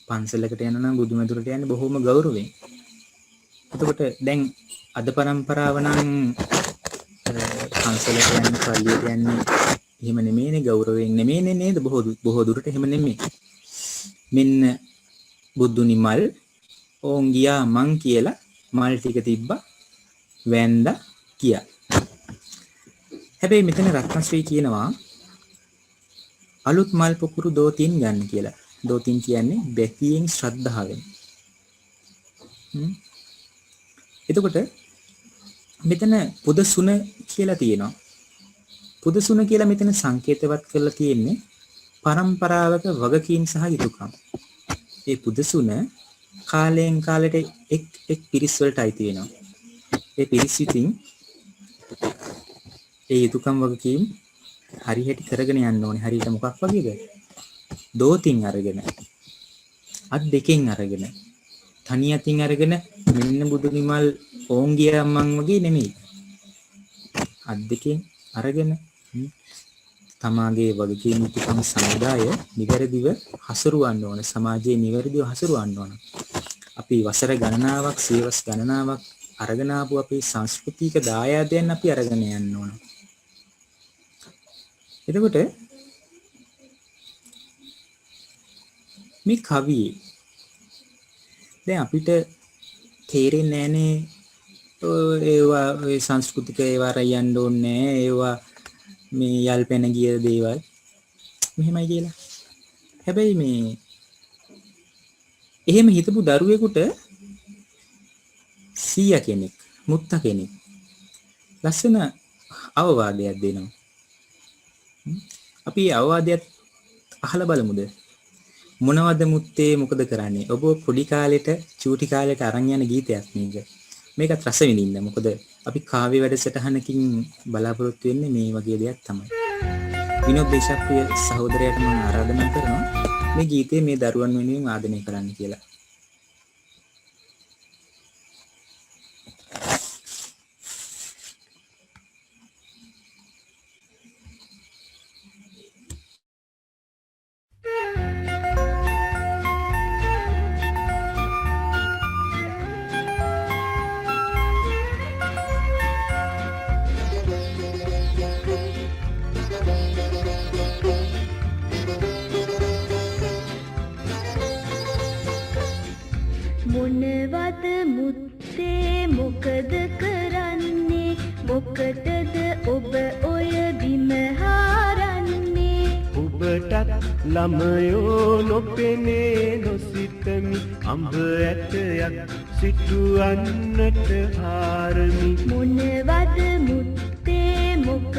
D: පන්සලකට යනවා නම් බුදුමැදුරට යන්නේ බොහොම ගෞරවයෙන්. එතකොට දැන් අද પરම්පරාව නම් පන්සලට යන්නේ පල්ලියට යන්නේ එහෙම නෙමෙයිනේ, ගෞරවයෙන් නෙමෙයිනේ නේද? බොහෝ දුරට එහෙම නෙමෙයි. මෙන්න බුදුනි මල් ඕන් ගියා මං කියලා මල් ටික තිබ්බා වැන්දා කියා. හැබැයි මෙතන රත්නශ්‍රී කියනවා අලුත් මල් පොකුරු දෝතින් ගන්න කියලා. දෝතින් කියන්නේ බැතියෙන් ශ්‍රද්ධාවෙන්. එතකොට මෙතන පුදසුන කියලා තියෙනවා. පුදසුන කියලා මෙතන සංකේතවත් කරලා තියෙන්නේ පරම්පරාවක වගකීම් සහ යුතුයකම්. ඒ පුදසුන කාලයෙන් කාලයට එක් පිරිස් වලට අයිති වෙනවා. ඒ පිරිස් විසින් ඒ යුතුයකම් වගකීම් හරියට කරගෙන යන්න ඕනේ. හරියට මොකක් වගේද? දෝතින් අරගෙන, අත් දෙකෙන් අරගෙන, තනි අතින් අරගෙන මෙන්න බුදුනි මල් ඕන් ගියා මං වගේ නෙමෙයි. අත් දෙකෙන් අරගෙන තමාගේ වගකීම් යුතුකම් සමුදාය නිවැරදිව හසුරවන්න ඕන. සමාජයේ නිවැරදිව හසුරවන්න ඕන. අපි වසර ගණනාවක්, සියවස් ගණනාවක් අරගෙන ආපු අපේ සංස්කෘතික දායාදයන් අපි අරගෙන යන්න ඕන. එතකොට මේ කවියේ දැන් අපිට තේරෙන්නේ නැහනේ ඒවා ඔය සංස්කෘතික ඒවා රයන්න ඕනේ ඒවා මේ යල්පැන ගිය දේවල් මෙහෙමයි කියලා. හැබැයි මේ එහෙම හිතපු දරුවෙකුට සීයා කෙනෙක්, මුත්තා කෙනෙක් ලස්සන අවවාදයක් දෙනවා. අපි අවවාදයක් අහලා බලමුද? මොනවද මුත්තේ මොකද කරන්නේ? ඔබ පොඩි කාලෙට චූටි කාලෙට අරන් යන ගීතයක් මේක. මේකත් රස විඳින්න. මොකද අපි කාව්‍ය වැඩසටහනකින් බලාපොරොත්තු වෙන්නේ මේ වගේ දෙයක් තමයි. විනෝද දේශප්‍රිය සහෝදරයාට මම ආරාධනා කරනවා මේ ගීතය මේ දරුවන් වෙනුවෙන් ආදනය කරන්න කියලා.
G: මොකටද ඔබ ඔය බිම හාරන්නේ
F: ඔබටත් ළමයෝ නොපෙනේ නොසිතමි අඹ ඇටයක් සිටුවන්නට හාරමි
G: මොනවද මුත්තේ මොකද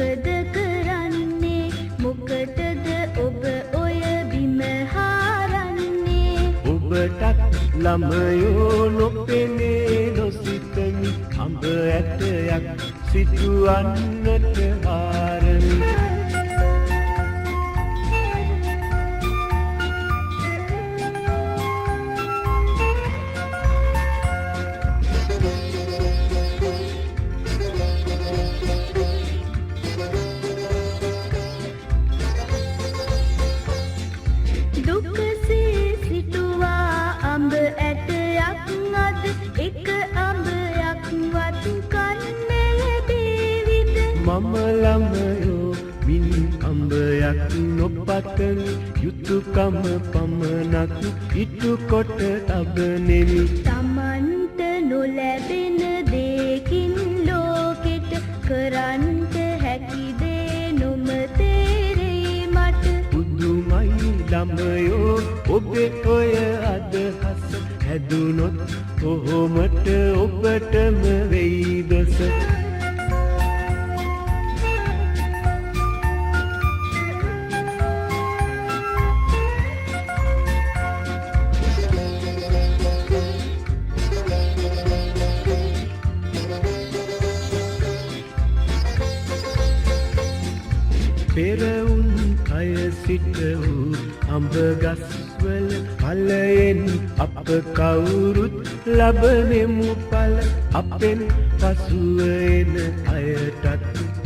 G: කරන්නේ මොකටද ඔබ ඔය බිම හාරන්නේ
F: ඔබටත් ළමයෝ නොපෙනේ නොසිතමි අඹ ඇටයක් සිටුවන්නට හාරමි
G: දුකසේ සිටුවා අඹ ඇටයක් අද එක අඹයක් වතු කන්නේ ලැබේවිද
F: මම ළමයෝ මින් අඹයක් නොපතන යුතුයකම පමණක් ඉටු කොට තබනෙමි
G: තමන්ට නොලැබෙන දෙකින් ලෝකෙට කරන්ට හැකි දේ නොම තේරෙයි මට
F: පුදුමයි ළමයෝ ඔබේ ඔය අදහස හැදුනොත් කොහොමට ඔබටම වෙයි දොස පෙරවුන් අය සිට වූ අඹ ගස්වල ඵලයෙන් අප කවුරුත් ලබනෙමු ඵල අපෙන් පසුව එන අයටත්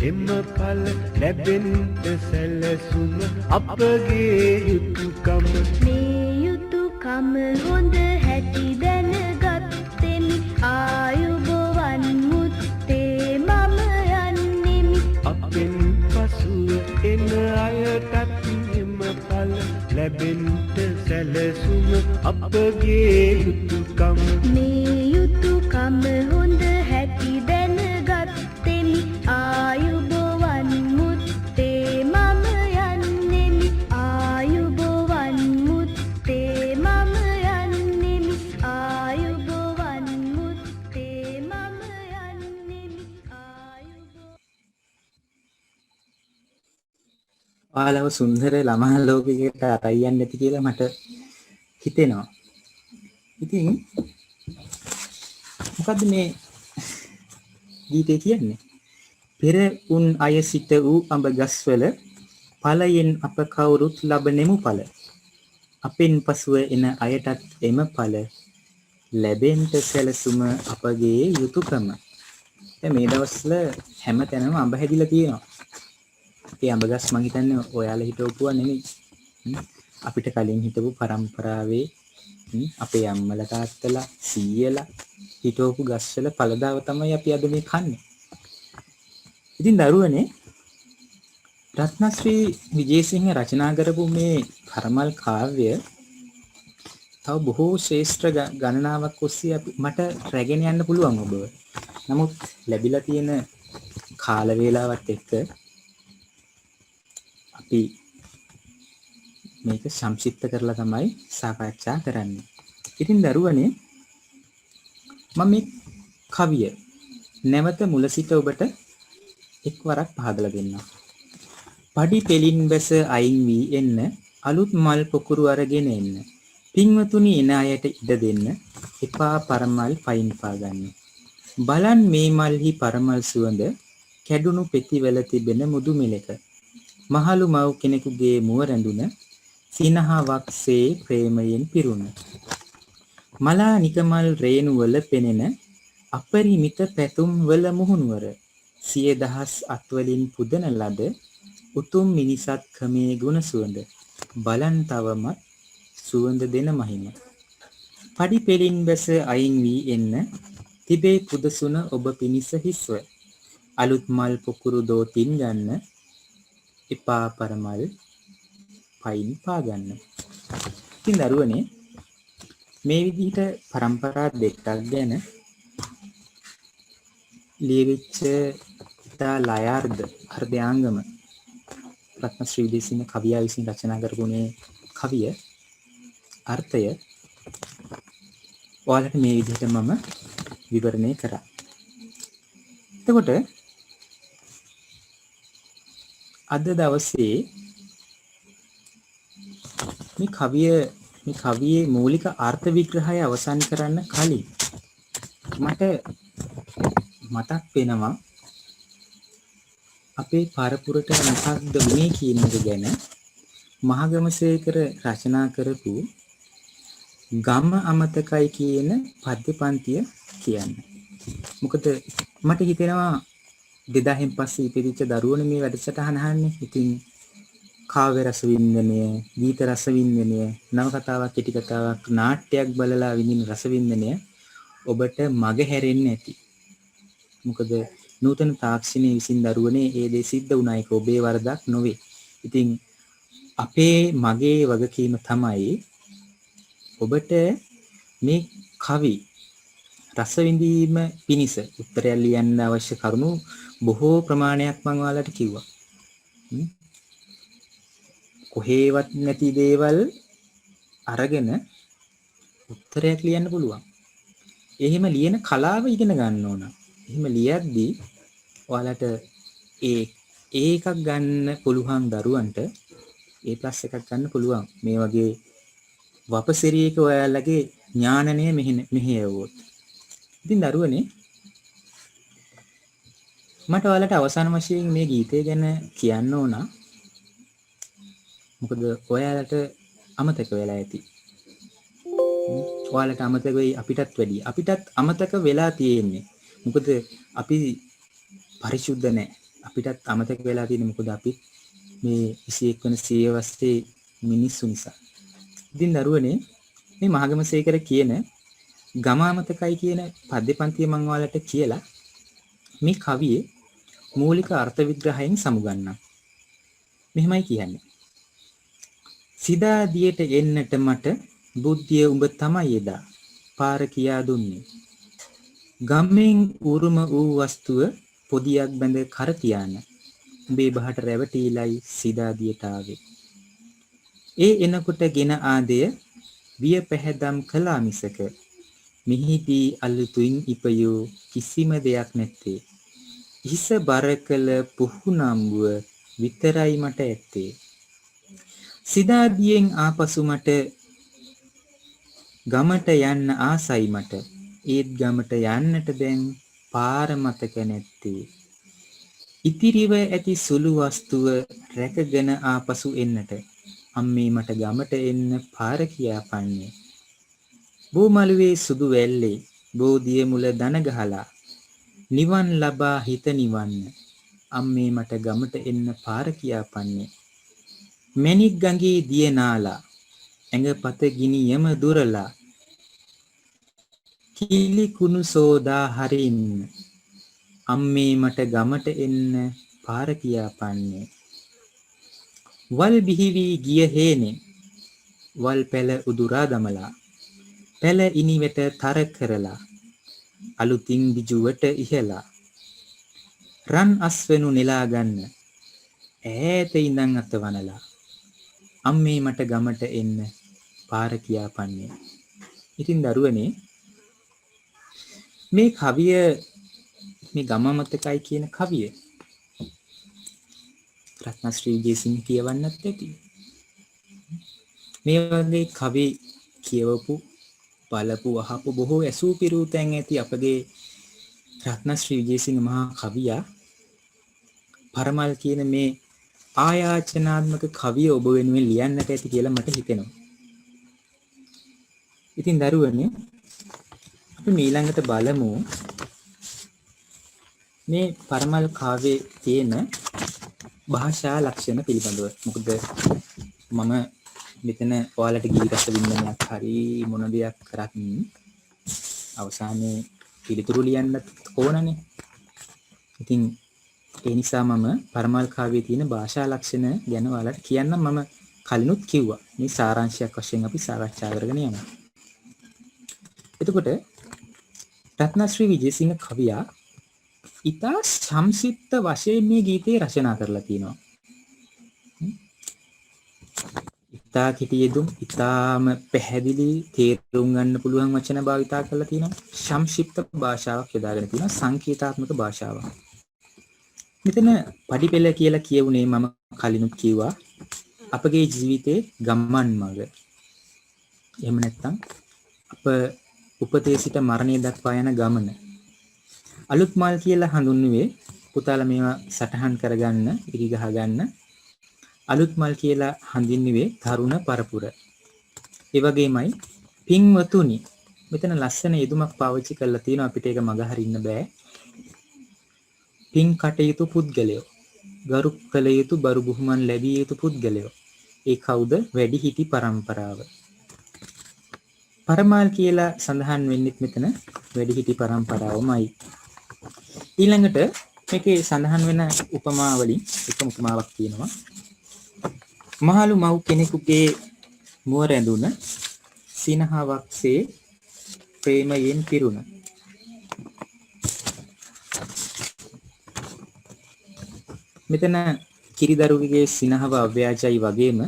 F: එම ඵල ලැබෙන්නට සැලසුම අපගේ යුතුයකම
G: මේ යුතුයකම හොඳ හැටි දැනගත්තෙමි ආයුබෝවන් මුත්තේ මම යන්නෙමි
F: අපෙන් පසුව එන අයටත් එම ඵල ලැබෙන්නට සැලසුම අපගේ යුතුයකම
G: මේ යුතුයකම හොඳ හැටි දැනගත්තෙමි ආයුබෝවන් මුත්තේ මම යන්නෙමි ආයුබෝවන් මුත්තේ මම යන්නෙමි ආයුබෝවන් මුත්තේ මම යන්නෙමි
D: ඔයාලව සුන්දර ළමා ලෝකයකට අරයි යන්න ඇති කියලා මට හිතෙනවා. ඉතින් මොකද්ද මේ ගීතේ කියන්නේ? පෙර උන් අය සිට වූ අඹ ගස්වල ඵලයෙන් අප කවුරුත් ලබනෙමු ඵල. අපෙන් පසුව එන අයටත් එම ඵල ලැබෙන්නට සැලසුම අපගේ යුතුයකම. දැන් මේ දවස්වල හැම තැනම අඹ හැදිලා තියෙනවා. ඒ අඹ ගස් මං හිතන්නේ ඔයාලා හිටවපුවා නෙමෙයි. අපිට කලින් හිටපු පරම්පරාවේ අපේ අම්මලා තාත්තලා සීයලා හිටවපු ගස්වල පළදාව තමයි අපි අද මේ කන්නේ. ඉතින් දරුවනේ රත්නශ්‍රී විජේසිංහ රචනා කරපු මේ කරමල් කාව්‍ය තව බොහෝ ශ්‍රේෂ්ඨ ගණනාවක් ඔස්සේ මට රැගෙන යන්න පුළුවන් ඔබව. නමුත් ලැබිලා තියෙන කාල වේලාවත් එක්ක අපි මේක සංක්ෂිප්ත කරලා තමයි සාකච්ඡා කරන්නේ. ඉතින් දරුවනේ මම මේ කවිය නැවත මුල සිට ඔබට එක්වරක් පහදලා දෙන්නම්. පඩි පෙලින් බැස අයින් වී එන්න අලුත් මල් පොකුරු අරගෙන එන්න. පින්වතුනි එන අයට ඉඩ දෙන්න එපා පරමල් පයින් පා ගන්න. බලන් මේ මල්හි පරමල් සුවඳ කැඩුණු පෙතිවල තිබෙන මුදු මෙලක. මහලු මව් කෙනෙකුගේ මුව රැඳුන සිනහවක්සේ ප්‍රේමයෙන් පිරුණ. මලා නිකමල් රේණුවල පෙනෙන අපරිමිත පැතුම් වල මුහුණුවර. සිය දහස් අත්වලින් පුදන ලද උතුම් මිනිසත් කමේ ගුණ සුවඳ. බලන් තවමත් සුවඳ දෙන මහිම. පඩි පෙලින් බැස අයින් වී එන්න තිබේ පුදසුන ඔබ පිනිස හිස්ව. අලුත් මල් පොකුරු දෝතින් ගන්න එපා පරමල් පයින් පා ගන්න. ඉතින් දරුවනේ මේ විදිහට પરම්පරා දෙකක් ගැන ලියවිච්ච ඉතා ලයාර්ද හෘදයාංගම රත්නශ්‍රී විජේසිංහ කවියා විසින් රචනා කරපු මේ කවිය අර්ථය ඔයාලට මේ විදිහට මම විවරණය කරා. එතකොට අද දවසේ මේ කවියේ මූලික අර්ථ විග්‍රහය අවසන් කරන්න කලින් මට මතක් වෙනවා අපේ පරපුරට මොකක්ද වුනේ කියන එක ගැන මහගමසේකර රචනා කරපු ගම අමතකයි කියන පද්‍ය පන්තිය කියන්නේ. මොකද මට හිතෙනවා 2000න් පස්සේ ඉපදිච්ච දරුවනේ මේ වැඩසටහන අහන්නේ. ඉතින් කාව්‍ය රස වින්දනය, ගීත රස වින්දනය, නව කතාවක්, කෙටි කතාවක්, නාට්‍යයක් බලලා විඳින රස වින්දනය ඔබට මග හැරෙන්නේ නැති. මොකද නූතන තාක්ෂණයේ විසින් දරුවනේ ඒ දේ සිද්ධ වුණා. ඒක ඔබේ වරදක් නොවේ. ඉතින් මගේ වගකීම තමයි ඔබට මේ කවි රස විඳීම පිණිස උත්තරයක් ලියන්න අවශ්‍ය කරුණු බොහෝ ප්‍රමාණයක් මම ඔයාලට කිව්වා. කොහේවත් නැති දේවල් අරගෙන උත්තරයක් ලියන්න පුළුවන්. එහෙම ලියන කලාව ඉගෙන ගන්න ඕන. එහෙම ලියද්දී ඔයාලට එකක් ගන්න පුළුවන් දරුවන්ට A+ එකක් ගන්න පුළුවන්. මේ වගේ වපසරියක ඔයාලගේ ඥානනය මෙහෙයවුවොත්. ඉතින් දරුවනේ මට ඔයාලට අවසාන වශයෙන් මේ ගීතය ගැන කියන්න ඕන. මොකද ඔයාලට අමතක වෙලා ඇති. ඔයාලට අමතක වෙයි අපිටත් වැඩි. අපිටත් අමතක වෙලා තියෙන්නේ. මොකද අපි පරිශුද්ධ නැහැ. අපිටත් අමතක වෙලා තියෙන්නේ මොකද අපි මේ 21 වෙනි සියවසේ මිනිස්සු නිසා. ඉතින් දරුවනේ මේ මහගමසේකර කියන ගම අමතකයි කියන පද්‍ය පන්තිය මම ඔයාලට කියලා මේ කවියේ මූලික අර්ථ විග්‍රහයෙන් සමුගන්නම්. මෙහෙමයි කියන්නේ. සිදා දියට එන්නට මට බුද්ධිය උඹ තමයි එදා පාර කියා දුන්නේ. ගම්ෙන් උරුම වූ වස්තුව පොදියක් බැඳ කර තියාන උඹේ බහට රැවටිලයි සිදා දියට ආවේ. ඒ එනකොට ගෙන ආදය විය පැහැදම් කළා මිසක මිහිදී අලුතුයින් ඉපයූ කිසිම දෙයක් නැත්තේ. හිස බර කළ පුහුණම්බුව විතරයි මට ඇත්තේ. සිදාදියෙන් ආපසු මට ගමට යන්න ආසයි මට. ඒත් ගමට යන්නට දැන් පාර මතක නැත්තේ. ඉතිරිව ඇති සුළු වස්තුව රැකගෙන ආපසු එන්නට අම්මේ මට ගමට එන්න පාර කියාපන්නේ. බෝමළුවේ සුදු වැල්ලේ බෝධිය මුල දන ගහලා නිවන් ලබා හිත නිවන්න අම්මේ මට ගමට එන්න පාර කියාපන්නේ. මැණික් ගඟේ දිය නාලා ඇඟපත ගිනි යම දුරලා කිලි කුණු සෝදා හරින්න අම්මේ මට ගමට එන්න පාර කියාපන්නේ. වල් බිහිවි ගිය හේනේ වල් පැල උදුරා දමලා පැල ඉනිවෙට තර කරලා අලුතින් බිජුවට ඉහලා රන් අස්වනු නෙලා ගන්න ඈත ඉඳන් අතවනලා අම්මේ මට ගමට එන්න පාර කියාපන්නේ. ඉතින් දරුවනේ මේ කවිය මේ ගම මතකයි කියන කවිය රත්නශ්‍රී විජේසිංහ කියවන්නත් ඇති. මේ වගේ කවි කියවපු බලපු අහපු බොහෝ ඇසූ පිරූ තැන් ඇති අපගේ රත්නශ්‍රී විජේසිංහ මහා කවියා පරමල් කියන මේ ආයාචනාත්මක කවිය ඔබ වෙනුවෙන් ලියන්නට ඇති කියලා මට හිතෙනවා. ඉතින් දරුවනේ අපි ඊළඟට බලමු මේ පරමල් කාව්‍යයේ තියෙන භාෂා ලක්ෂණ පිළිබඳව. මොකද මම මෙතන ඔයාලට ගී රස වින්දනයක් හරි මොන දෙයක් කරත් අවසානයේ පිළිතුරු ලියන්න ඕනනේ. ඉතින් ඒ නිසා මම පරමල් කාව්‍යයේ තියෙන භාෂා ලක්ෂණ ගැන ඔයාලට කියන්නම්. මම කලිනුත් කිව්වා. මේ සාරාංශයක් වශයෙන් අපි සාකච්ඡා කරගෙන යනවා. එතකොට රත්නශ්‍රී විජේසිංහ කවියා ඉතා සංක්ෂිප්ත වශයෙන් මේ ගීතේ රචනා කරලා තියෙනවා. ඉතා කෙටි යෙදුම්, ඉතාම පැහැදිලි තේරුම් ගන්න පුළුවන් වචන භාවිතා කරලා තියෙනවා. සංක්ෂිප්ත භාෂාවක් යොදාගෙන තියෙනවා, සංකේතාත්මක භාෂාවක්. මෙතන පඩිපෙළ කියලා කියුනේ මම කලිනුත් කිව්වා අපගේ ජීවිතේ ගමන් මඟ. එහෙම නැත්නම් අප උපතේ සිට මරණය දක්වා යන ගමන. අලුත් මල් කියලා හඳුන්වුවේ පුතාලා මේවා සටහන් කරගන්න, ඉරි ගහ ගන්න. අලුත් මල් කියලා හඳුන්වුවේ තරුණ පරපුර. ඒ වගේමයි පින්වතුනි. මෙතන ලස්සන යෙදුමක් පාවිච්චි කරලා තියෙනවා, අපිට ඒක මග හරින්න බෑ. පින් කටයුතු පුද්ගලයෝ, ගරු කළ යුතු බරු බුහුමන් ලැබිය යුතු පුද්ගලයෝ. ඒ කවුද? වැඩිහිටි පරම්පරාව. පරමාල් කියලා සඳහන් වෙන්නෙත් මෙතන වැඩිහිටි පරම්පරාවමයි. ඊළඟට මේකේ සඳහන් වෙන උපමා වලින් එක උපමාවක් තියෙනවා. මහලු මව් කෙනෙකුගේ මුව රැඳුන සිනහවක්සේ ප්‍රේමයෙන් පිරුණ. මෙතන කිරිදරුවෙකුගේ සිනහව අව්‍යාජයි වගේම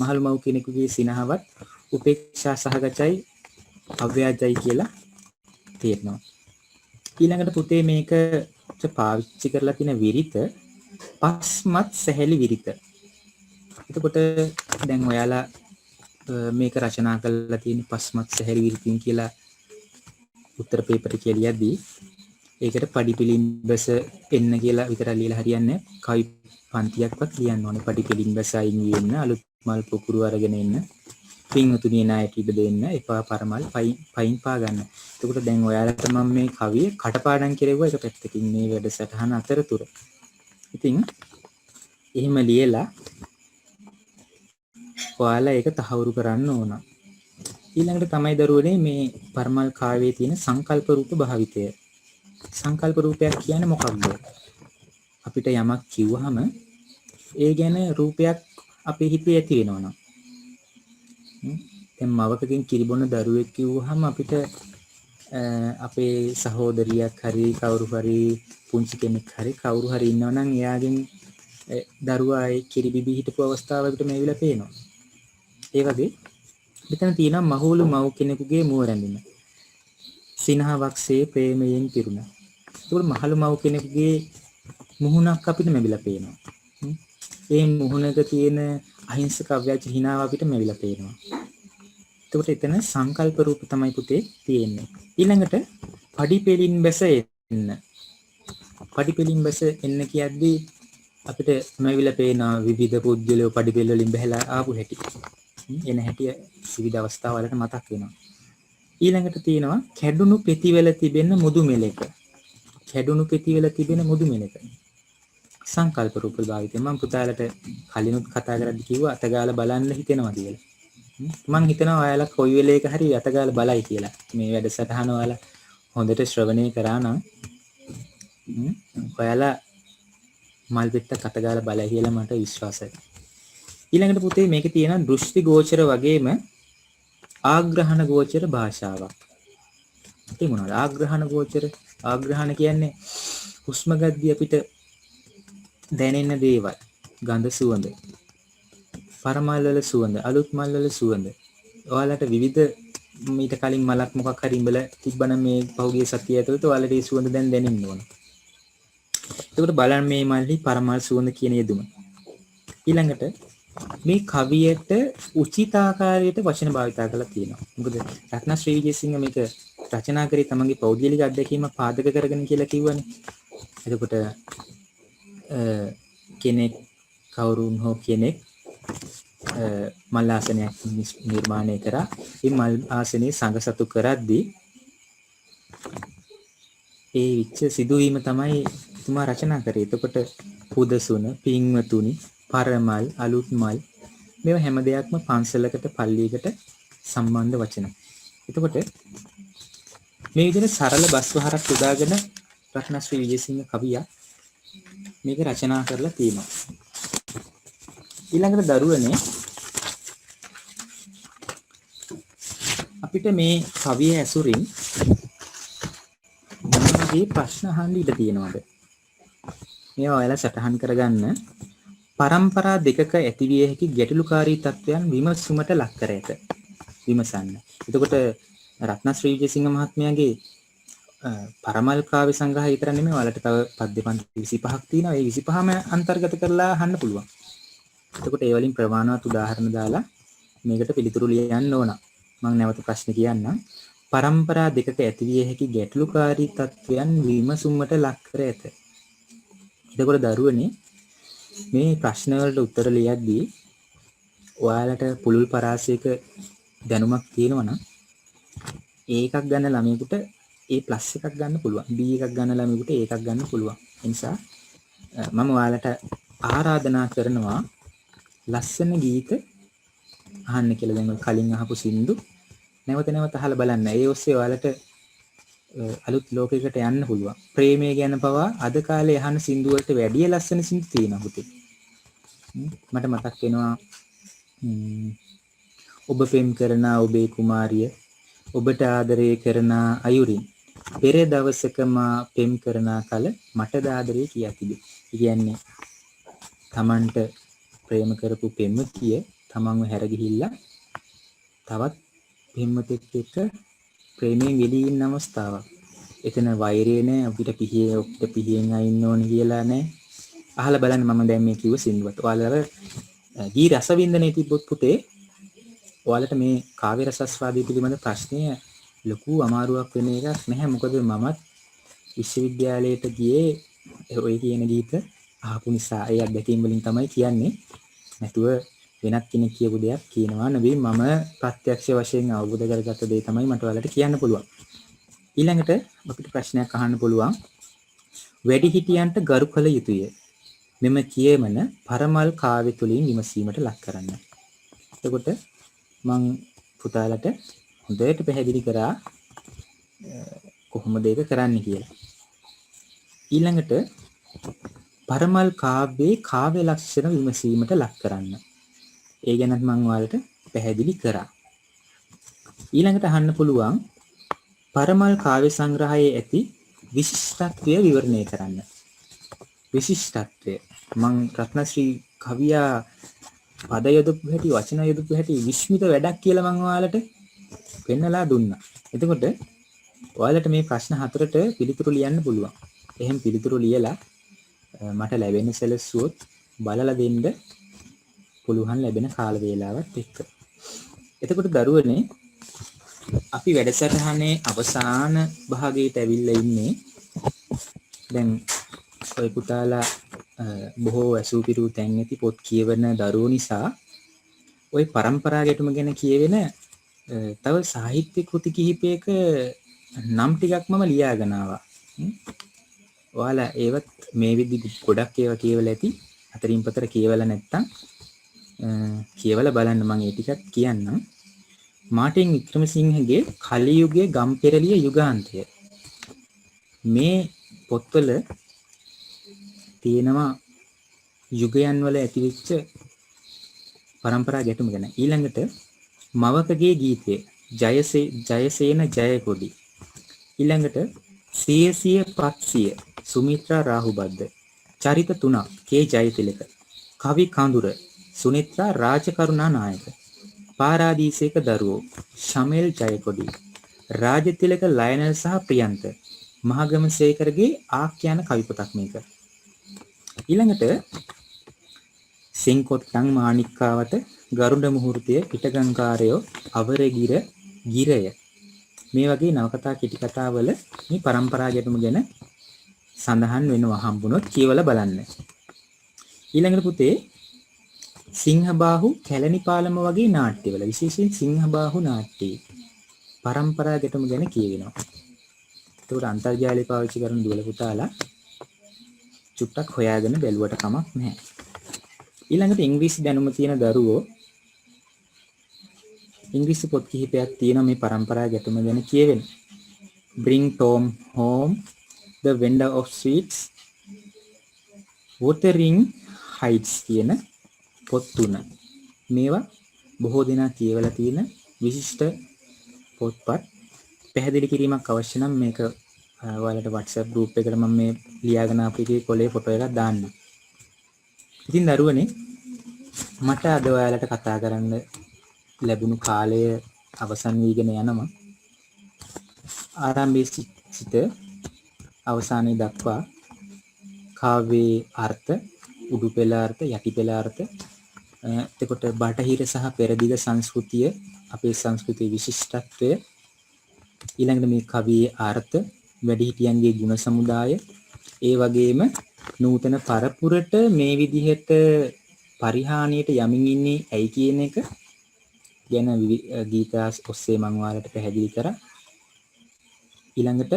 D: මහලු මව් කෙනෙකුගේ සිනහවත් උපේක්ෂා සහගතයි අව්‍යාජයි කියලා තේරෙනවා. ඊළඟට පුතේ මේකට පාවිච්චි කරලා තියෙන විරිත පස්මත් සැහැලි විරිත. එතකොට දැන් ඔයාලා මේක රචනා කරලා තියෙන පස්මත් සැහැලි විරිතින් කියලා උත්තර පේපර් එක ලියද්දී ඒකට පඩිපිලින්බස එන්න කියලා විතර ලියලා හරියන්නේ නැහැ. කවි පන්තියක්වත් ලියන්න ඕනේ. පඩිපිලින්බස අයින් වෙන්න, අලුත් මල් පොකුරු අරගෙන එන්න, පින්වතුනි නායට ඉඩ දෙන්න, එපා පරමල් පයින් පා ගන්න. එතකොට දැන් ඔයාලට මම මේ කවිය කටපාඩම් කෙරෙව්වා එක පැත්තකින් මේ වැඩසටහන අතරතුර. ඉතින් එහෙම ලියලා ඔයාලා ඒක තහවුරු කරන්න ඕන. ඊළඟට තමයි දරුවනේ මේ පරමල් කාව්‍යයේ තියෙන සංකල්ප රූප භාවිතය. සංකල්ප රූපයක් කියන්නේ මොකක්ද? අපිට යමක් කිව්වහම ඒ ගැන රූපයක් අපේ හිතේ ඇති වෙනවා. දැන් මවකකින් කිරිබොන දරුවෙක් කිව්වහම අපිට අපේ සහෝදරියක් හරි කවුරු හරි පුංචි කෙනෙක් හරි කවුරු හරි ඉන්නවා නම් එයාගෙන් දරුවා ඒ කිරිබිබි හිටපු අවස්ථාව අපිට මේ විලා පේනවා. ඒ වගේ මෙතන තියෙනවා මහූලු මව් කෙනෙකුගේ මුව රැඳුන සිනහවක්සේ ප්‍රේමයෙන් පිරුණ. ඒකවල මහලු මව් කෙනෙකුගේ මුහුණක් අපිට මෙවිලා පේනවා. ඒ මුහුණක තියෙන අහිංසක අව්‍යාජ හිනාව අපිට මෙවිලා පේනවා. එතකොට එතන සංකල්ප රූප තමයි පුතේ තියෙන්නේ. ඊළඟට පඩිපෙලින් බැස එන්න. පඩිපෙලින් බැස එන්න කියද්දී අපිට මෙවිලා පේනවා විවිධ පුද්ගලයෝ පඩිපෙළ වලින් බහැලා ආපු හැටි. එන හැටි විවිධ අවස්ථාවලට මතක් වෙනවා. ඊළඟට තියෙනවා කැඩුණු පෙතිවල තිබෙන මුදු මෙලක. කැඩුණු පෙතිවල තිබෙන මුදු මෙලක. සංකල්ප රූප භාවිතය. මම පුතාලට කලිනුත් කතා කරද්දි කිව්වා අතගාලා බලන්න හිතෙනවා කියලා. මම හිතනවා ඔයාලා කොයි වෙලේක හරි අතගාලා බලයි කියලා. මේ වැඩසටහන ඔයාලා හොඳට ශ්‍රවණය කරා නම් ඔයාලා මල් පෙට්ටක් අතගාලා බලයි කියලා මට විශ්වාසයි. ඊළඟට පුතේ මේකේ තියෙන දෘෂ්ටි ගෝචර වගේම ආග්‍රහණ ගෝචර භාෂාවක්. ඒ මොනවද? ආග්‍රහණ ගෝචර. ආග්‍රහණ කියන්නේ හුස්ම ගද්දී අපිට දැනෙන දේවල්. ගඳ සුවඳ, පරමල් වල සුවඳ, අලුත් මල් වල සුවඳ. ඔයාලට විවිධ මීට කලින් මලක් මොකක් හරි ඉඹල තිබ්බනම් මේ පහුගිය සතිය ඇතුළත ඔයාලට ඒ සුවඳ දැන් දැනෙන්න ඕන. එතකොට බලන්න මේ මල්ලි පරමල් සුවඳ කියන යෙදුම. ඊළඟට මේ කවියට උචිත ආකාරයට වචන භාවිතා කරලා තියෙනවා. මොකද රත්නශ්‍රී විජේසිංහ මේක රචනා කරේ තමන්ගේ පෞද්ගලික අත්දැකීම පාදක කරගෙන කියලා කිව්වනේ. එතකොට කෙනෙක් කවුරුන් හෝ කෙනෙක් මල් ආසනයක් නිර්මාණය කරා. මේ මල් ආසනයේ සංගසතු කරද්දී ඒ විච්ච සිදුවීම තමයි එතුමා රචනා කරේ. එතකොට පුදසුන, පින්වතුනි, පරමල්, අලුත් මල් මේවා හැම දෙයක්ම පන්සලකට පල්ලියකට සම්බන්ධ වචන. එතකොට මේ විදිහට සරල බස්වහරක් යොදාගෙන රත්නශ්‍රී විජේසිංහ කවියා මේක රචනා කරලා තියෙනවා. ඊළඟට දරුවනේ අපිට මේ කවිය ඇසුරින් මොනවා මේ ප්‍රශ්න අහන්න ඉඩ තියෙනවද? මේවා ඔයාලා සටහන් කරගන්න. පරම්පරා දෙකක ඇතිවිය හැකි ගැටලුකාරී තත්වයන් විමසුමට ලක් කර ඇත. විමසන්න. එතකොට රත්නශ්‍රී විජේසිංහ මහත්මයාගේ පරමල් කාව්‍ය සංග්‍රහය විතර නෙමෙයි ඔයාලට තව පද්‍ය පන්ති 25ක් තියෙනවා. ඒ 25ම අන්තර්ගත කරලා අහන්න පුළුවන්. එතකොට ඒ වලින් ප්‍රමාණවත් උදාහරණ දාලා මේකට පිළිතුරු ලියන්න ඕන. මම නැවත ප්‍රශ්න කියන්නම්. පරම්පරා දෙකක ඇතිවිය හැකි ගැටලුකාරී තත්වයන් විමසුමට ලක් කර ඇත. එතකොට දරුවනේ මේ ප්‍රශ්න වලට උත්තර ලියද්දී ඔයාලට පුළුල් පරාසයක දැනුමක් තියෙනවා නම් ඒකක් ගන්න ළමයෙකුට A+ එකක් ගන්න පුළුවන්. B එකක් ගන්න ළමයෙකුට A එකක් ගන්න පුළුවන්. ඒ නිසා මම ඔයාලට ආරාධනා කරනවා ලස්සන ගීත අහන්න කියලා. දැන් කලින් අහපු සින්දු නැවත නැවත අහලා බලන්න. ඒ ඔස්සේ ඔයාලට අලුත් ලෝකයකට යන්න පුළුවන්. ප්‍රේමය ගැන පවා අද කාලේ අහන සින්දු වලට වැඩිය ලස්සන සින්දු තියෙනවා පුතේ. මට මතක් වෙනවා ඔබ පෙම් කරන ඔබේ කුමාරිය ඔබට ආදරය කරන අයුරින් පෙර දවසක මා පෙම් කරන කල මට ආදරය කියා තිබේ. කියන්නේ තමන්ට ප්‍රේම කරපු පෙම්වතිය තමන්ව හැර ගිහිල්ලා තවත් පෙම්වතෙක් එක්ක ප්‍රේමයෙන් වෙලී ඉන්න අවස්ථාවක්. එතන වෛරය නෑ, අපිට පිහියෙන් අයින්න ඕනේ කියලා නෑ. අහලා බලන්න මම දැන් මේ කිව්ව සින්දුවත්. ඔයාලා ගී රසවින්දනයේ තිබ්බොත් පුතේ ඔයාලට මේ කාව්‍ය රසස්වාදයේ පිළිබඳ ප්‍රශ්නය ලොකු අමාරුවක් වෙන එකක් නැහැ. මොකද මමත් විශ්වවිද්‍යාලයට ගියේ ඔය කියන ගීත අහපු නිසා. ඒ අත්දැකීම් වලින් තමයි කියන්නේ. නැතුව වෙනත් කෙනෙක් කියපු දෙයක් කියනවා නෙවෙයි. මම ප්‍රත්‍යක්ෂ වශයෙන් අවබෝධ කරගත්ත දේ තමයි මට ඔයාලට කියන්න පුළුවන්. ඊළඟට අපිට ප්‍රශ්නයක් අහන්න පුළුවන්. වැඩිහිටියන්ට ගරු කළ යුතුය. මෙම කියමන පරමල් කාව්‍ය තුලින් විමසීමට ලක් කරන්න. එතකොට මම පුතාලට හොඳට පැහැදිලි කරා කොහොමද ඒක කරන්න කියලා. ඊළඟට පරමල් කාව්‍යයේ කාව්‍ය ලක්ෂණ විමසීමට ලක් කරන්න. ඒ ගැනත් මම ඔයාලට පැහැදිලි කරා. ඊළඟට අහන්න පුළුවන් පරමල් කාව්‍ය සංග්‍රහයේ ඇති විශිෂ්ටත්වය විවරණය කරන්න. විශිෂ්ටත්වය මම රත්නශ්‍රී කවියා පද යොදපු හැටි වචන යොදපු හැටි විස්මිත වැඩක් කියලා මම ඔයාලට පෙන්නලා දුන්නා. එතකොට ඔයාලට මේ ප්‍රශ්න හතරට පිළිතුරු ලියන්න පුළුවන්. එහෙනම් පිළිතුරු ලියලා මට ලැබෙන සැලසුවොත් බලලා දෙන්න පුළුවන් ලැබෙන කාල වේලාවත් එක්ක. එතකොට දරුවනේ අපි වැඩසටහනේ අවසාන භාගයට ඇවිල්ලා ඉන්නේ. දැන් ඔය පුතාලා බොහෝ ඇසූපිරු තැන් ඇති පොත් කියවන දරුවෝ නිසා ওই පරම්පරා ගැටුම ගැන කියවෙන තව සාහිත්‍ය කෘති කිහිපයක නම් ටිකක් මම ලියාගෙන ආවා. ඔයාලා ඒවත් මේ විදිහට ගොඩක් ඒවා කියවලා ඇති. අතරින් පතර කියවලා නැත්තම් කියවලා බලන්න මම ඒ ටිකක් කියන්නම්. මාටින් වික්‍රමසිංහගේ කලියුගයේ ගම්පෙරළිය යුගාන්තය. මේ පොත්වල තියෙනවා යුගයන් වල ඇතිවෙච්ච පරම්පරා ගැටුම ගැන. ඊළඟට මවකගේ ගීතය ජයසේන ජයකොඩි. ඊළඟට සියසිය පත්සිය සුමිත්‍රා රාහුබද්ද. චරිත 3 කේ ජයතිලක. කවි කඳුර සුනිත්‍රා රාජකරුණා නායක. පාරාදීසේක දරුවෝ ශමෙල් ජයකොඩි. රාජතිලක ලයනල් සහ ප්‍රියන්ත. මහගමසේකරගේ ආඛ්‍යාන කවි පොතක් මේක. ඊළඟට සෙන්කොට්ටන් මාණික්කාවට ගරුඩ මුහුර්තය පිටගංකාරයෝ අවරගිර ගිරය මේ වගේ නවකතා කෙටි කතාවල මේ පරම්පරා ගැටුම ගැන සඳහන් වෙනවා හම්බුනොත් කියවලා බලන්න. ඊළඟට පුතේ සිංහබාහු කැලණිපාලම වගේ නාට්‍යවල විශේෂයෙන් සිංහබාහු නාට්‍යයේ පරම්පරා ගැටුම ගැන කියවෙනවා. ඒකට අන්තර්ජාලය පාවිච්චි කරන දුවල පුතාලා චුට්ටක් හොයාගෙන බැලුවට කමක් නැහැ. ඊළඟට ඉංග්‍රීසි දැනුම තියෙන දරුවෝ ඉංග්‍රීසි පොත් කිහිපයක් තියෙනවා මේ පරම්පරා ගැටුම ගැන කියවෙන. Bring Tom Home, The Vendor of Sweets, Wuthering Heights කියන පොත් තුන. මේවා බොහෝ දෙනා කියවලා තියෙන විශිෂ්ට පොත්පත්. පැහැදිලි කිරීමක් අවශ්‍ය නම් මේක ඔයාලට WhatsApp group එකට මම මේ ලියාගෙන අපේ කොලේ ෆොටෝ එකක් දාන්න. ඉතින් දරුවනේ මට අද ඔයාලට කතා කරන්න ලැබුණු කාලය අවසන් වීගෙන යනවා. ආරම්භයේ සිට අවසානයේ දක්වා කාව්‍යයේ අර්ථ, උඩු පෙළ අර්ථ, යටි පෙළ අර්ථ, එතකොට බටහිර සහ පෙරදිග සංස්කෘතිය, අපේ සංස්කෘතියේ විශිෂ්ටත්වය, ඊළඟට මේ කවියේ අර්ථ, වැඩිහිටියන්ගේ ගුණ සමුදාය, ඒ වගේම නූතන පරපුරට මේ විදිහට පරිහානියට යමින් ඉන්නේ ඇයි කියන එක ගැන ගීතාස් ඔස්සේ මම ඔයාලට පැහැදිලි කරා. ඊළඟට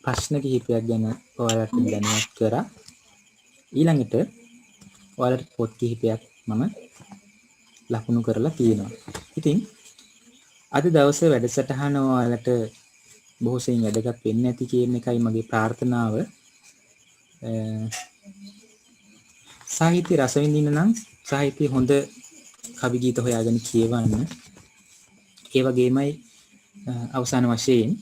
D: ප්‍රශ්න කිහිපයක් ගැන ඔයාලට දැනුවත් කරා. ඊළඟට ඔයාලට පොත් කිහිපයක් මම ලකුණු කරලා තියෙනවා. ඉතින් අද දවසේ වැඩසටහන ඔයාලට බොහෝ සෙයින් වැදගත් වෙන්න ඇති කියන එකයි මගේ ප්‍රාර්ථනාව. සාහිත්‍ය රස විඳින්න නම් සාහිත්‍ය හොඳ කවි ගීත හොයාගෙන කියවන්න. ඒ වගේමයි අවසාන වශයෙන්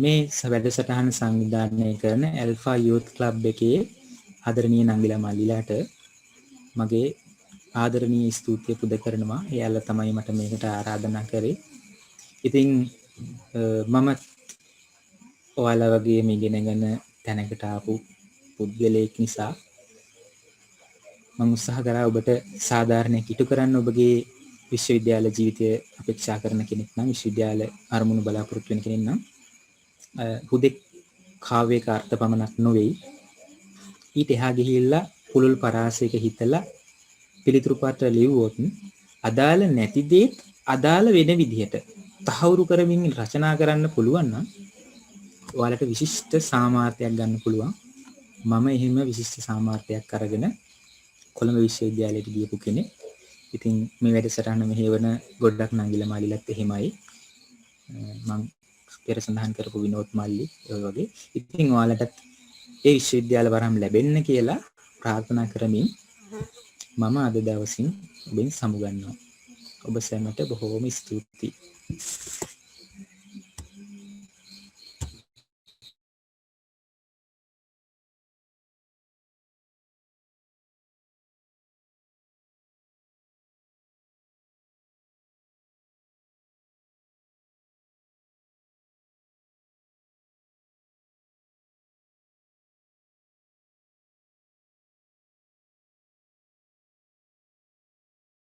D: මේ වැඩසටහන සංවිධානය කරන ඇල්ෆා යූත් ක්ලබ් එකේ ආදරණීය නංගිලා මල්ලිලාට මගේ ආදරණීය ස්තුතිය පුද කරනවා. එයාලා තමයි මට මේකට ආරාධනා කරේ. ඉතින් මම ඔයාලා වගේ මේ ඉගෙනගෙන තැනකට ආපු පුද්ගලයෙක් නිසා මම උත්සාහ කරා ඔබට සාධාරණයක් ඉටු කරන්න. ඔබගේ විශ්වවිද්‍යාල ජීවිතය අපේක්ෂා කරන කෙනෙක් නම්, විශ්වවිද්‍යාල අරමුණු බලාපොරොත්තු වෙන කෙනෙක් නම් හුදෙක් කාව්‍යයක අර්ථ පමණක් නොවේ, ඊට එහා ගිහිල්ලා පුළුල් පරාසයක හිතලා පිළිතුරු පත්‍ර ලියුවොත් අදාළ නැති දේත් අදාළ වෙන විදිහට තහවුරු කරමින් රචනා කරන්න පුළුවන් නම් ඔයාලට විශිෂ්ට සාමාර්ථයක් ගන්න පුළුවන්. මම එහෙම විශිෂ්ට සාමාර්ථයක් අරගෙන කොළඹ විශ්වවිද්‍යාලයට ගියපු කෙනෙක්. ඉතින් මේ වැඩසටහන මෙහෙවන ගොඩක් නංගිලා මාලිලත් එහෙමයි. මම පෙර සඳහන් කරපු විනෝත් මල්ලි ඔය වගේ. ඉතින් ඔයාලට ඒ විශ්වවිද්‍යාල වරම් ලැබෙන්න කියලා ප්‍රාර්ථනා කරමින් මම අද දවසින් ඔබෙන් සමුගන්නවා. ඔබ සැමට බොහෝම ස්තුතියි.